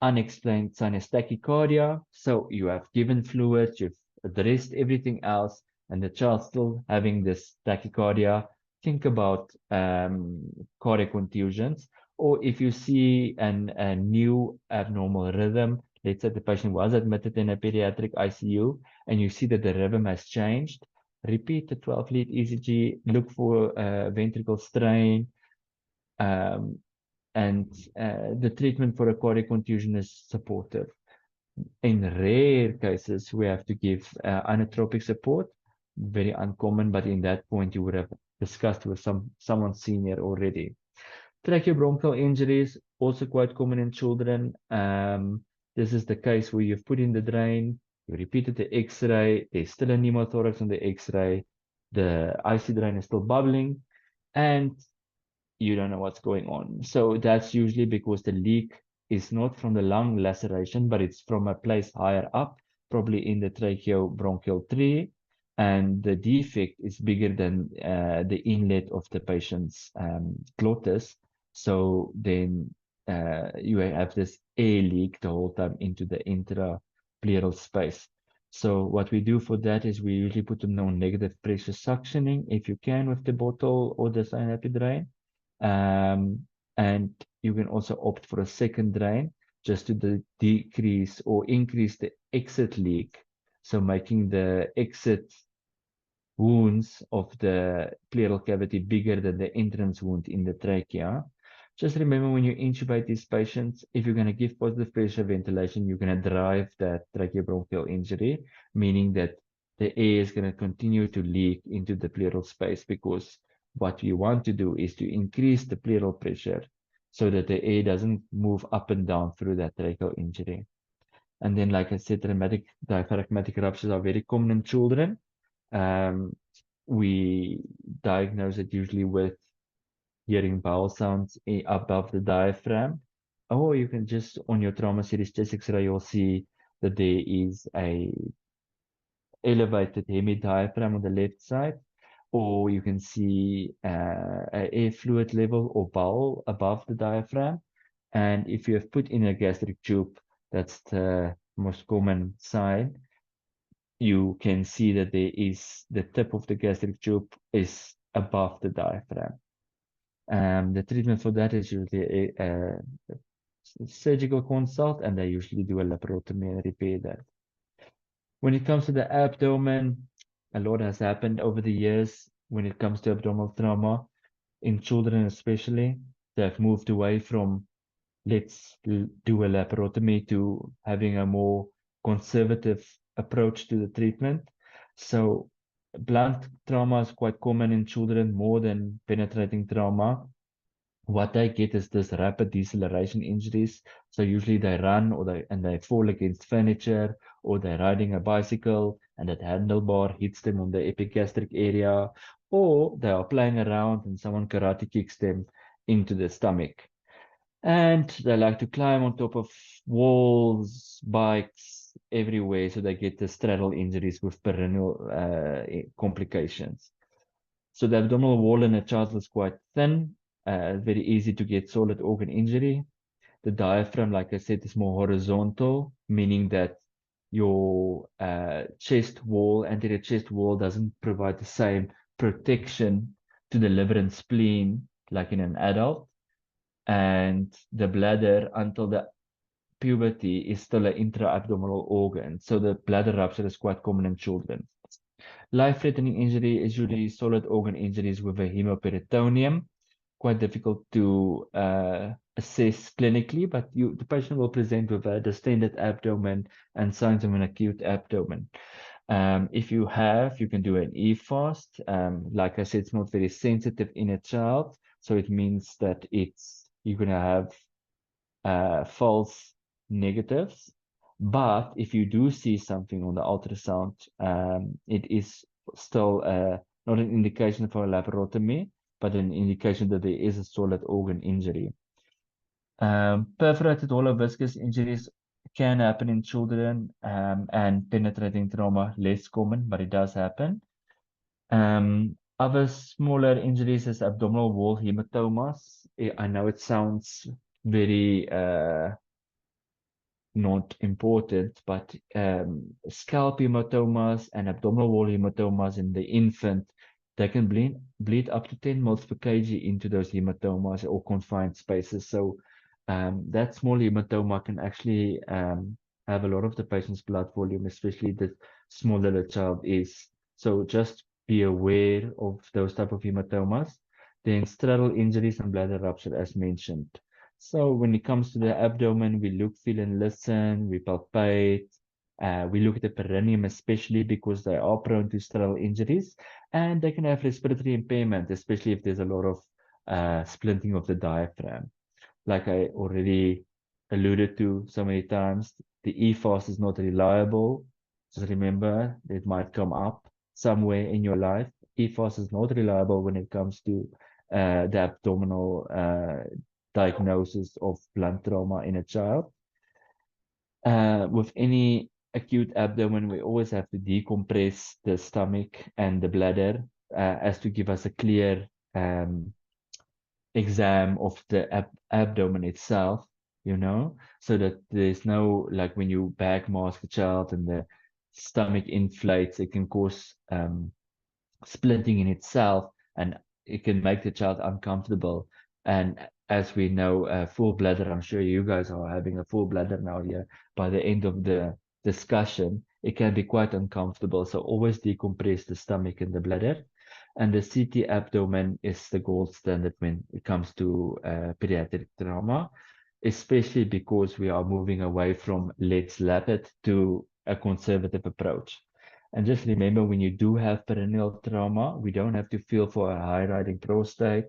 unexplained sinus tachycardia. So you have given fluids, you've addressed everything else, and the child's still having this tachycardia. Think about cardiac contusions. Or if you see a new abnormal rhythm, let's say the patient was admitted in a pediatric ICU and you see that the rhythm has changed, repeat the 12-lead ECG, look for ventricle strain, um, and the treatment for a cardiac contusion is supportive. In rare cases, we have to give inotropic support, very uncommon, but in that point, you would have discussed with someone senior already. Tracheobronchial injuries, also quite common in children. This is the case where you've put in the drain, you repeated the X-ray, there's still a pneumothorax on the X-ray, the IC drain is still bubbling, and you don't know what's going on. So that's usually because the leak is not from the lung laceration, but it's from a place higher up, probably in the tracheobronchial tree, and the defect is bigger than the inlet of the patient's glottis. So then you have this air leak the whole time into the intrapleural space. So what we do for that is we usually put them on negative pressure suctioning if you can with the bottle or the synaptic drain. And you can also opt for a second drain just to decrease or increase the exit leak. So making the exit wounds of the pleural cavity bigger than the entrance wound in the trachea. Just remember when you intubate these patients, if you're going to give positive pressure ventilation, you're going to drive that tracheobronchial injury, meaning that the air is going to continue to leak into the pleural space because what you want to do is to increase the pleural pressure so that the air doesn't move up and down through that tracheal injury. And then, like I said, traumatic diaphragmatic ruptures are very common in children. Um, we diagnose it usually with hearing bowel sounds above the diaphragm. Or you can just, on your trauma series chest X-ray, you'll see that there is a elevated hemidiaphragm on the left side, or you can see a air fluid level or bowel above the diaphragm. And if you have put in a gastric tube, that's the most common sign, you can see that there is the tip of the gastric tube is above the diaphragm. The treatment for that is usually a surgical consult, and they usually do a laparotomy and repair that. When it comes to the abdomen, a lot has happened over the years when it comes to abdominal trauma, in children especially. They have moved away from let's do a laparotomy to having a more conservative approach to the treatment. So blunt trauma is quite common in children more than penetrating trauma. What they get is this rapid deceleration injuries. So usually they run or they fall against furniture, or they're riding a bicycle and that handlebar hits them on the epigastric area, or they are playing around and someone karate kicks them into the stomach. And they like to climb on top of walls, bikes, everywhere, so they get the straddle injuries with perennial complications. So the abdominal wall in a child is quite thin, very easy to get solid organ injury. The diaphragm, like I said, is more horizontal, meaning that your chest wall, anterior chest wall, doesn't provide the same protection to the liver and spleen like in an adult. And the bladder, until the puberty, is still an intra-abdominal organ. So the bladder rupture is quite common in children. Life-threatening injury is usually solid organ injuries with a hemoperitoneum. Quite difficult to assess clinically, but the patient will present with a distended abdomen and signs of an acute abdomen. If you can do an EFAST. Like I said, it's not very sensitive in a child, so it means that you're gonna have false negatives. But if you do see something on the ultrasound, it is still not an indication for a laparotomy, but an indication that there is a solid organ injury. Perforated hollow viscous injuries can happen in children, and penetrating trauma less common, but it does happen. Other smaller injuries is abdominal wall hematomas. I know it sounds very not important, but scalp hematomas and abdominal wall hematomas in the infant, they can bleed up to 10 mL per kg into those hematomas or confined spaces. So that small hematoma can actually have a lot of the patient's blood volume, especially the smaller the child is. So just be aware of those type of hematomas. Then straddle injuries and bladder rupture, as mentioned. So when it comes to the abdomen, we look, feel, and listen. We palpate. We look at the perineum, especially because they are prone to straddle injuries, and they can have respiratory impairment, especially if there's a lot of splinting of the diaphragm. Like I already alluded to so many times, the EFAS is not reliable. Just remember, it might come up somewhere in your life. EFAS is not reliable when it comes to the abdominal diagnosis of blunt trauma in a child. With any acute abdomen, we always have to decompress the stomach and the bladder as to give us a clear exam of the abdomen itself, so that there's no, like when you back mask a child and the stomach inflates, it can cause splinting in itself, and it can make the child uncomfortable. And as we know, full bladder, I'm sure you guys are having a full bladder now here. By the end of the discussion, it can be quite uncomfortable. So always decompress the stomach and the bladder. And the CT abdomen is the gold standard when it comes to pediatric trauma, especially because we are moving away from let's lap it to a conservative approach. And just remember, when you do have perineal trauma, we don't have to feel for a high-riding prostate.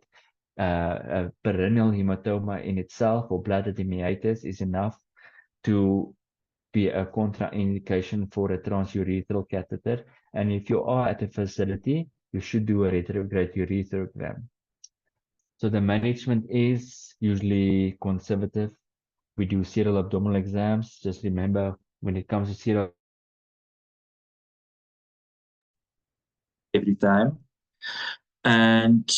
A perineal hematoma in itself or bladder meatus is enough to be a contraindication for a transurethral catheter. And if you are at a facility, you should do a retrograde urethrogram. So the management is usually conservative. We do serial abdominal exams. Just remember, when it comes to serial every time. And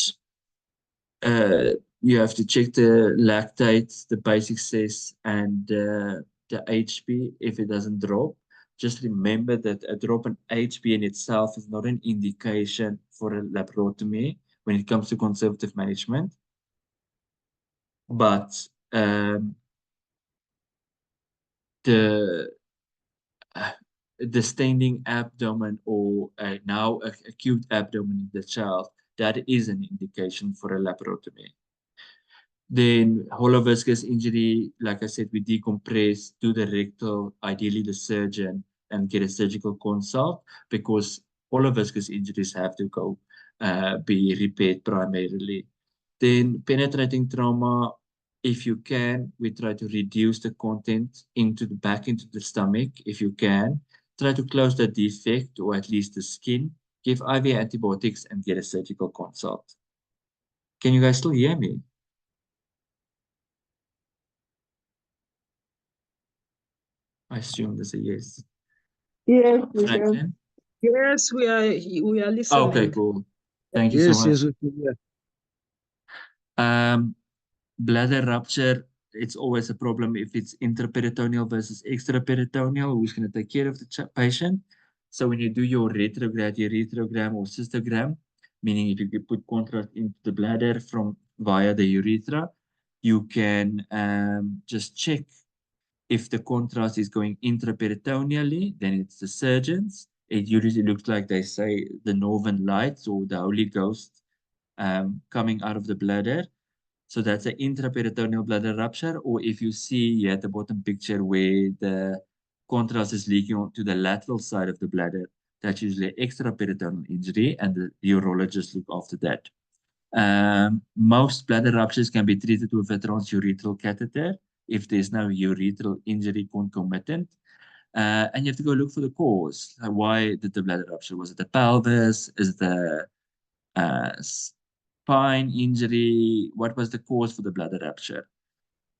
you have to check the lactate, the basic cess, and the HP if it doesn't drop. Just remember that a drop in HP in itself is not an indication for a laparotomy when it comes to conservative management. But the distending abdomen or now acute abdomen in the child, that is an indication for a laparotomy. Then hollow viscous injury, like I said, we decompress, do the rectal, ideally the surgeon, and get a surgical consult, because hollow viscous injuries have to go be repaired primarily. Then penetrating trauma, if you can, we try to reduce the content back into the stomach if you can. Try to close the defect or at least the skin. Give IV antibiotics and get a surgical consult. Can you guys still hear me? I assume that's a yes. Yes, Franklin? yes, we are listening. Okay, cool. Thank you so Yes, much. yes, okay, yeah. Bladder rupture, it's always a problem if it's intraperitoneal versus extraperitoneal. Who's going to take care of the patient? So when you do your retrograde urethrogram or cystogram, meaning if you put contrast into the bladder from via the urethra, you can just check if the contrast is going intraperitoneally, then it's the surgeons. It usually looks like they say the northern lights or the Holy Ghost coming out of the bladder. So that's an intraperitoneal bladder rupture. Or if you see here at the bottom picture where the contrast is leaking onto the lateral side of the bladder, that's usually extraperitoneal injury, and the urologist look after that. Most bladder ruptures can be treated with a transurethral catheter if there's no urethral injury concomitant. And you have to go look for the cause. Why did the bladder rupture? Was it the pelvis? Is it the spine injury? What was the cause for the bladder rupture?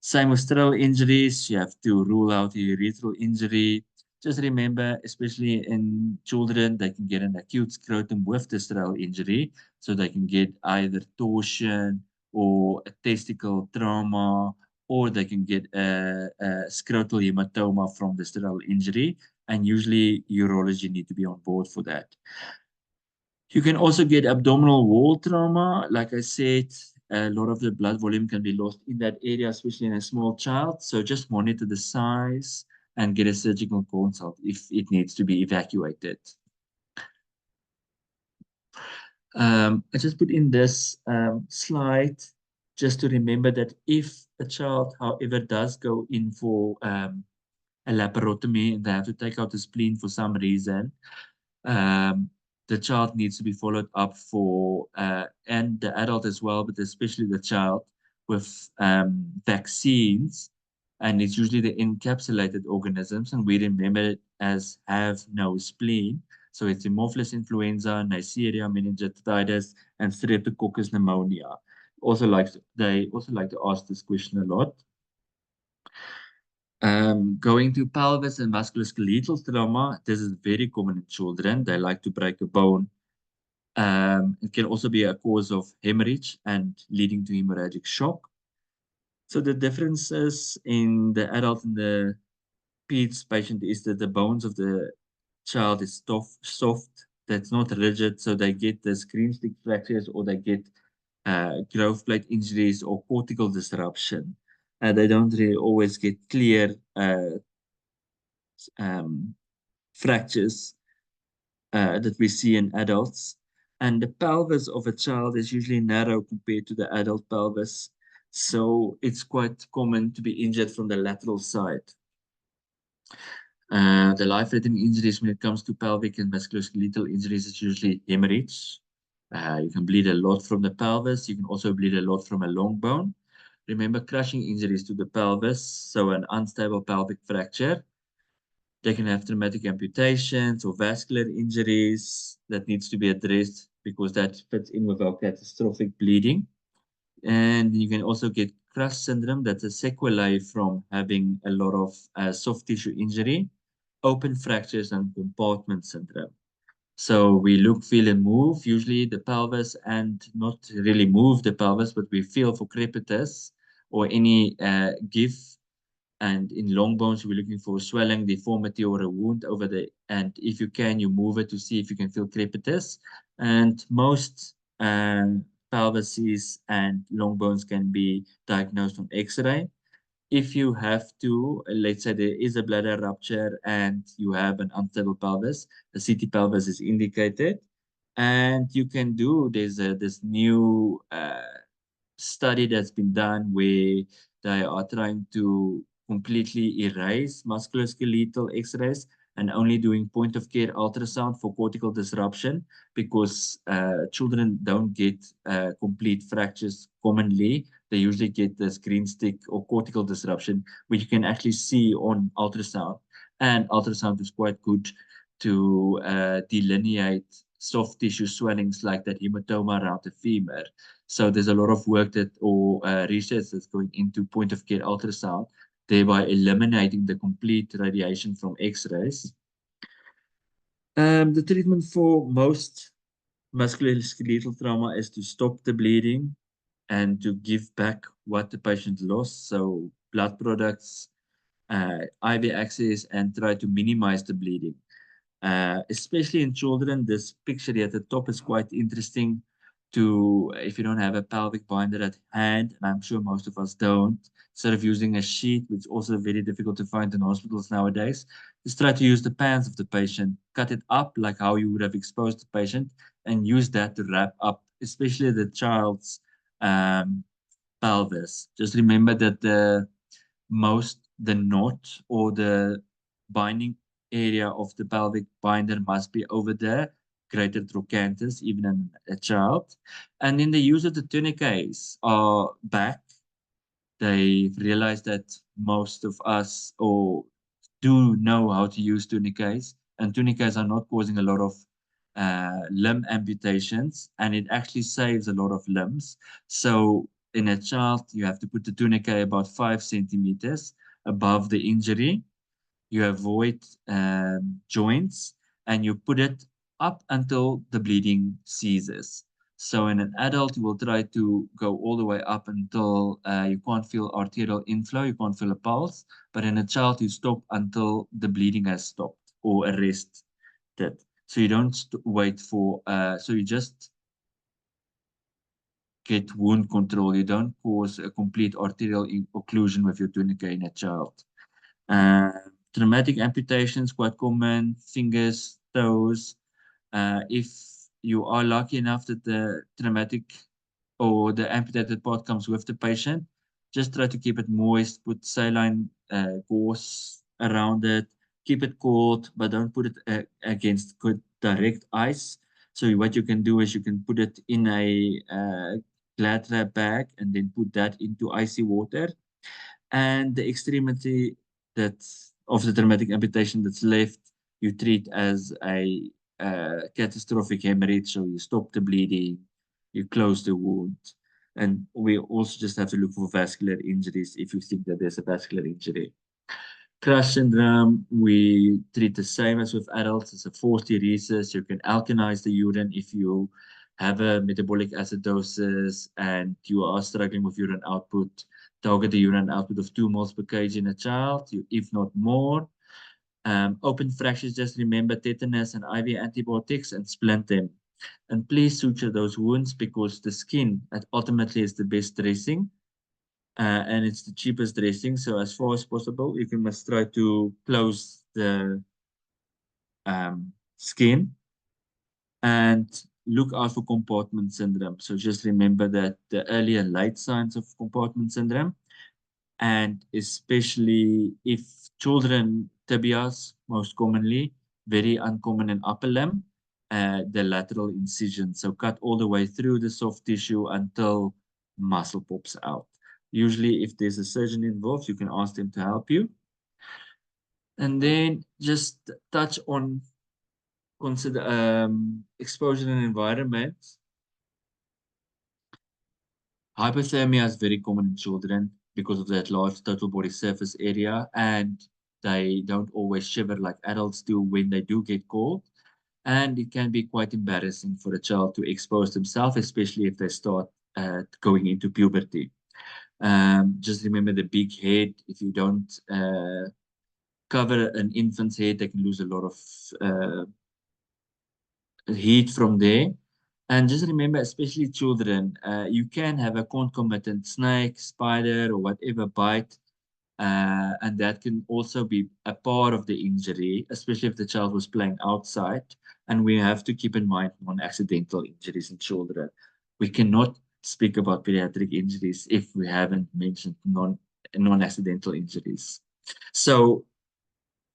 Same with sterile injuries. You have to rule out a urethral injury. Just remember, especially in children, they can get an acute scrotum with the sterile injury. So they can get either torsion or a testicle trauma, or they can get a scrotal hematoma from the sterile injury. And usually urology need to be on board for that. You can also get abdominal wall trauma. Like I said, a lot of the blood volume can be lost in that area, especially in a small child. So just monitor the size. and get a surgical consult if it needs to be evacuated. I just put in this slide just to remember that if a child, however, does go in for a laparotomy and they have to take out the spleen for some reason, the child needs to be followed up for, and the adult as well, but especially the child with vaccines. And it's usually the encapsulated organisms, and we remember it as have no spleen. So it's Haemophilus influenza, Neisseria meningitidis, and Streptococcus pneumonia. They also like to ask this question a lot. Going to pelvis and musculoskeletal trauma, this is very common in children. They like to break a bone. It can also be a cause of hemorrhage and leading to hemorrhagic shock. So the differences in the adult and the peds patient is that the bones of the child is soft, that's not rigid, so they get the screen stick fractures or they get growth plate injuries or cortical disruption. They don't really always get clear fractures that we see in adults. And the pelvis of a child is usually narrow compared to the adult pelvis. So it's quite common to be injured from the lateral side. The life-threatening injuries when it comes to pelvic and musculoskeletal injuries is usually hemorrhage. You can bleed a lot from the pelvis. You can also bleed a lot from a long bone. Remember crushing injuries to the pelvis, so an unstable pelvic fracture. They can have traumatic amputations or vascular injuries that needs to be addressed because that fits in with our catastrophic bleeding. And you can also get crush syndrome. That's a sequelae from having a lot of soft tissue injury, open fractures, and compartment syndrome. So we look, feel, and move, usually the pelvis, and not really move the pelvis, but we feel for crepitus or any give. And in long bones, we're looking for swelling, deformity, or a wound over the, and if you can, you move it to see if you can feel crepitus. And most pelvises and long bones can be diagnosed on X-ray. If you have to, let's say there is a bladder rupture and you have an unstable pelvis, the CT pelvis is indicated. And you can do, there's this new study that's been done where they are trying to completely erase musculoskeletal x-rays and only doing point-of-care ultrasound for cortical disruption because children don't get complete fractures commonly. They usually get the screen stick or cortical disruption, which you can actually see on ultrasound. And ultrasound is quite good to delineate soft tissue swellings like that hematoma around the femur. So there's a lot of work that or research that's going into point-of-care ultrasound, thereby eliminating the complete radiation from X-rays. The treatment for most musculoskeletal trauma is to stop the bleeding and to give back what the patient lost. So blood products, IV access, and try to minimize the bleeding. Especially in children, this picture here at the top is quite interesting to, if you don't have a pelvic binder at hand, and I'm sure most of us don't, instead of using a sheet, which is also very difficult to find in hospitals nowadays, just try to use the pants of the patient, cut it up like how you would have exposed the patient, and use that to wrap up, especially the child's pelvis. Just remember that the knot or the binding area of the pelvic binder must be over the greater trochanterus, even in a child. And then the use of the tourniquets are back. They realized that most of us do know how to use tourniquets, and tourniquets are not causing a lot of limb amputations, and it actually saves a lot of limbs. So in a child, you have to put the tourniquet about 5 centimeters above the injury. You avoid joints, and you put it up until the bleeding ceases. So in an adult, you will try to go all the way up until you can't feel arterial inflow, you can't feel a pulse. But in a child, you stop until the bleeding has stopped or arrested. So you don't wait for, so you just get wound control. You don't cause a complete arterial occlusion with your tourniquet in a child. Traumatic amputations, quite common, fingers, toes. If you are lucky enough that the traumatic or the amputated part comes with the patient, just try to keep it moist, put saline gauze around it, keep it cold, but don't put it against good direct ice. So what you can do is you can put it in a glad wrap bag and then put that into icy water. And the extremity that's of the traumatic amputation that's left, you treat as a catastrophic hemorrhage. So you stop the bleeding, you close the wound. And we also just have to look for vascular injuries if you think that there's a vascular injury. Crush syndrome, we treat the same as with adults. It's a forced uresis. You can alkalize the urine if you have a metabolic acidosis and you are struggling with urine output. Target the urine output of 2 moles per kg in a child, if not more. Open fractures, just remember tetanus and IV antibiotics and splint them. And please suture those wounds because the skin ultimately is the best dressing. And it's the cheapest dressing. So as far as possible, you must try to close the skin and look out for compartment syndrome. So just remember that the early and late signs of compartment syndrome, and especially if children, tibias, most commonly, very uncommon in upper limb, the lateral incision. So cut all the way through the soft tissue until muscle pops out. Usually, if there's a surgeon involved, you can ask them to help you. And then just touch on consider exposure and environment. Hypothermia is very common in children because of that large total body surface area, and they don't always shiver like adults do when they do get cold. And it can be quite embarrassing for a child to expose themselves, especially if they start going into puberty. Just remember the big head. If you don't cover an infant's head, they can lose a lot of heat from there. And just remember, especially children, you can have a concomitant snake, spider, or whatever bite. And that can also be a part of the injury, especially if the child was playing outside. And we have to keep in mind non-accidental injuries in children. We cannot speak about pediatric injuries if we haven't mentioned non-accidental injuries. So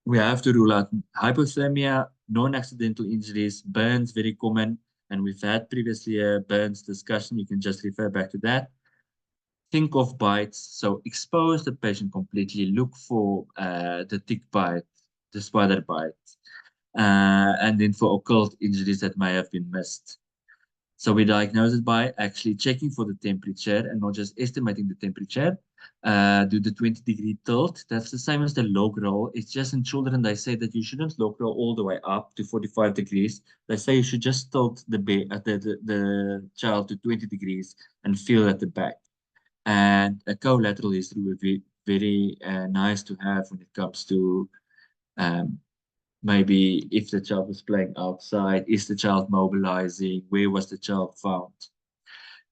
we have to rule out hypothermia, non-accidental injuries, burns, very common. And we've had previously a burns discussion. You can just refer back to that. Think of bites. So expose the patient completely. Look for the tick bite, the spider bite. And then for occult injuries that may have been missed. So we diagnose it by actually checking for the temperature and not just estimating the temperature. Do the 20-degree tilt. That's the same as the log roll. It's just in children, they say that you shouldn't log roll all the way up to 45 degrees. They say you should just tilt the child to 20 degrees and feel at the back. And a collateral history would be very nice to have when it comes to maybe if the child was playing outside, is the child mobilizing, where was the child found?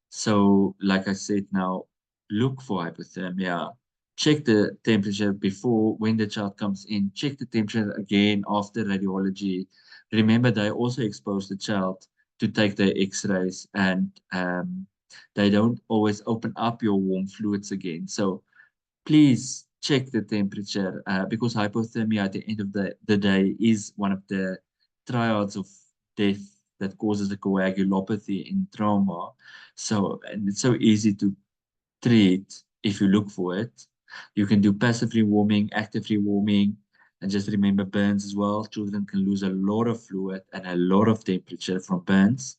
So, like I said now, look for hypothermia. Check the temperature before when the child comes in. Check the temperature again after radiology. Remember, they also expose the child to take their x-rays and they don't always open up your warm fluids again. So please check the temperature because hypothermia at the end of the day is one of the triads of death that causes a coagulopathy in trauma. So, and it's so easy to treat if you look for it. You can do passive rewarming, active rewarming, and just remember burns as well. Children can lose a lot of fluid and a lot of temperature from burns.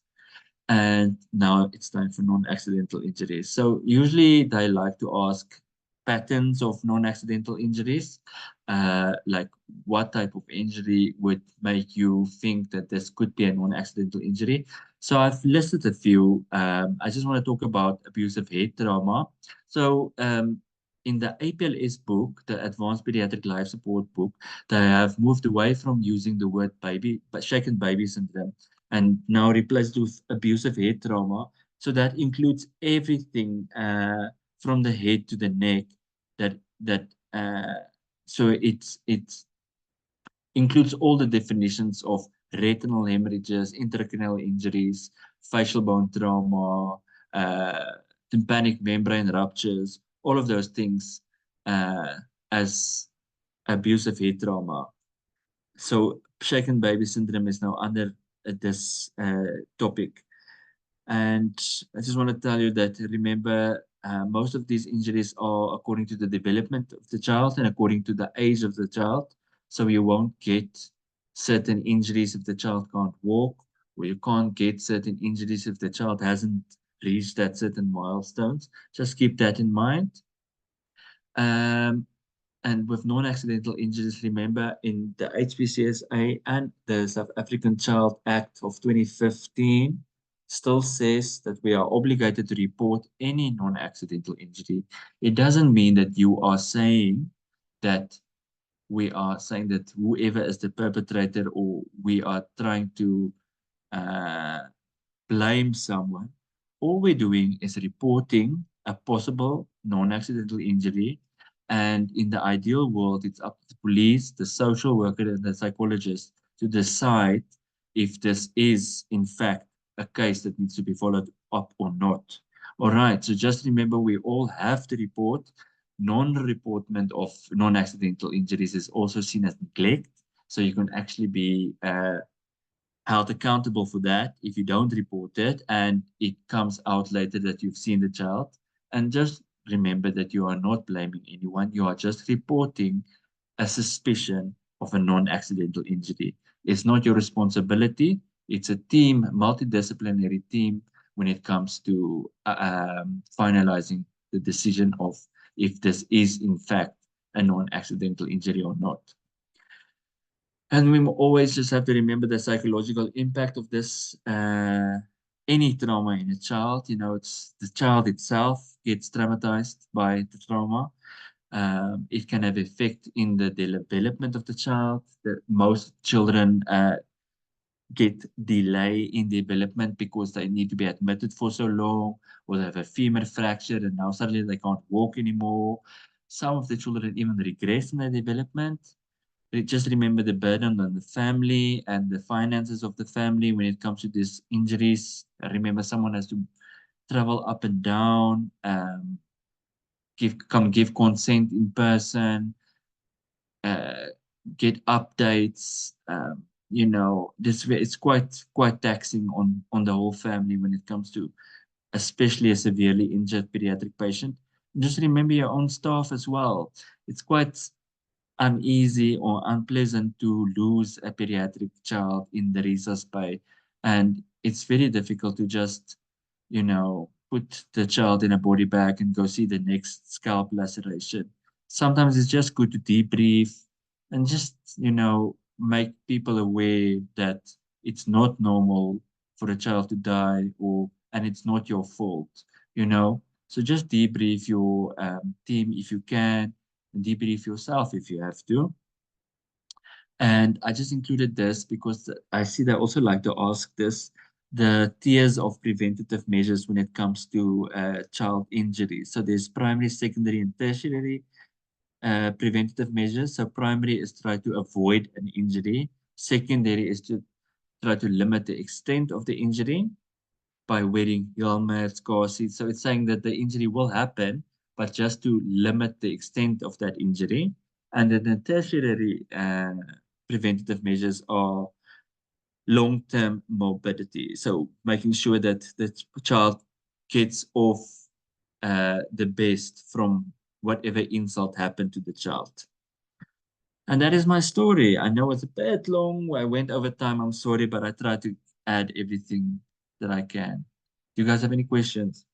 And now it's time for non-accidental injuries. So usually they like to ask patterns of non-accidental injuries, like what type of injury would make you think that this could be a non-accidental injury. So I've listed a few. I just want to talk about abusive head trauma. So in the APLS book, the Advanced Pediatric Life Support book, they have moved away from using the word baby, but shaken baby syndrome, and now replaced with abusive head trauma. So that includes everything from the head to the neck. That so it's includes all the definitions of retinal hemorrhages, intracranial injuries, facial bone trauma, tympanic membrane ruptures, all of those things as abusive head trauma. So shaken baby syndrome is now under this topic. And I just want to tell you that, remember, most of these injuries are according to the development of the child and according to the age of the child. So you won't get certain injuries if the child can't walk, or you can't get certain injuries if the child hasn't reached that certain milestones. Just keep that in mind. And with non-accidental injuries, remember in the HPCSA and the South African Child Act of 2015 still says that we are obligated to report any non-accidental injury. It doesn't mean that you are saying that we are saying that whoever is the perpetrator, or we are trying to blame someone. All we're doing is reporting a possible non-accidental injury. And in the ideal world, it's up to the police, the social worker, and the psychologist to decide if this is, in fact, a case that needs to be followed up or not. All right, so just remember, we all have to report. Non-reportment of non-accidental injuries is also seen as neglect. So you can actually be held accountable for that if you don't report it and it comes out later that you've seen the child. And just remember that you are not blaming anyone. You are just reporting a suspicion of a non-accidental injury. It's not your responsibility. It's a team, multidisciplinary team, when it comes to finalizing the decision of if this is in fact a non-accidental injury or not. And we always just have to remember the psychological impact of this, any trauma in a child. You know, it's the child itself gets traumatized by the trauma. It can have effect in the development of the child. Most children get delay in development because they need to be admitted for so long, or they have a femur fracture and now suddenly they can't walk anymore. Some of the children even regress in their development. Just remember the burden on the family and the finances of the family when it comes to these injuries. Remember, someone has to travel up and down, give consent in person, get updates. You know, it's quite taxing on the whole family when it comes to, especially a severely injured pediatric patient. Just remember your own staff as well. It's quite uneasy or unpleasant to lose a pediatric child in the resus bay, and it's very difficult to just, you know, put the child in a body bag and go see the next scalp laceration. Sometimes it's just good to debrief and just, you know, make people aware that it's not normal for a child to die, and it's not your fault, you know. So just debrief your team if you can, and debrief yourself if you have to. And I just included this because I see they also like to ask this, the tiers of preventative measures when it comes to child injury. So there's primary, secondary, and tertiary preventative measures. So primary is try to avoid an injury. Secondary is to try to limit the extent of the injury by wearing helmets, car seats. So it's saying that the injury will happen, but just to limit the extent of that injury. And then the tertiary preventative measures are long-term morbidity. So making sure that the child gets off the best from whatever insult happened to the child. And that is my story. I know it's a bit long. I went over time. I'm sorry, but I tried to add everything that I can. Do you guys have any questions?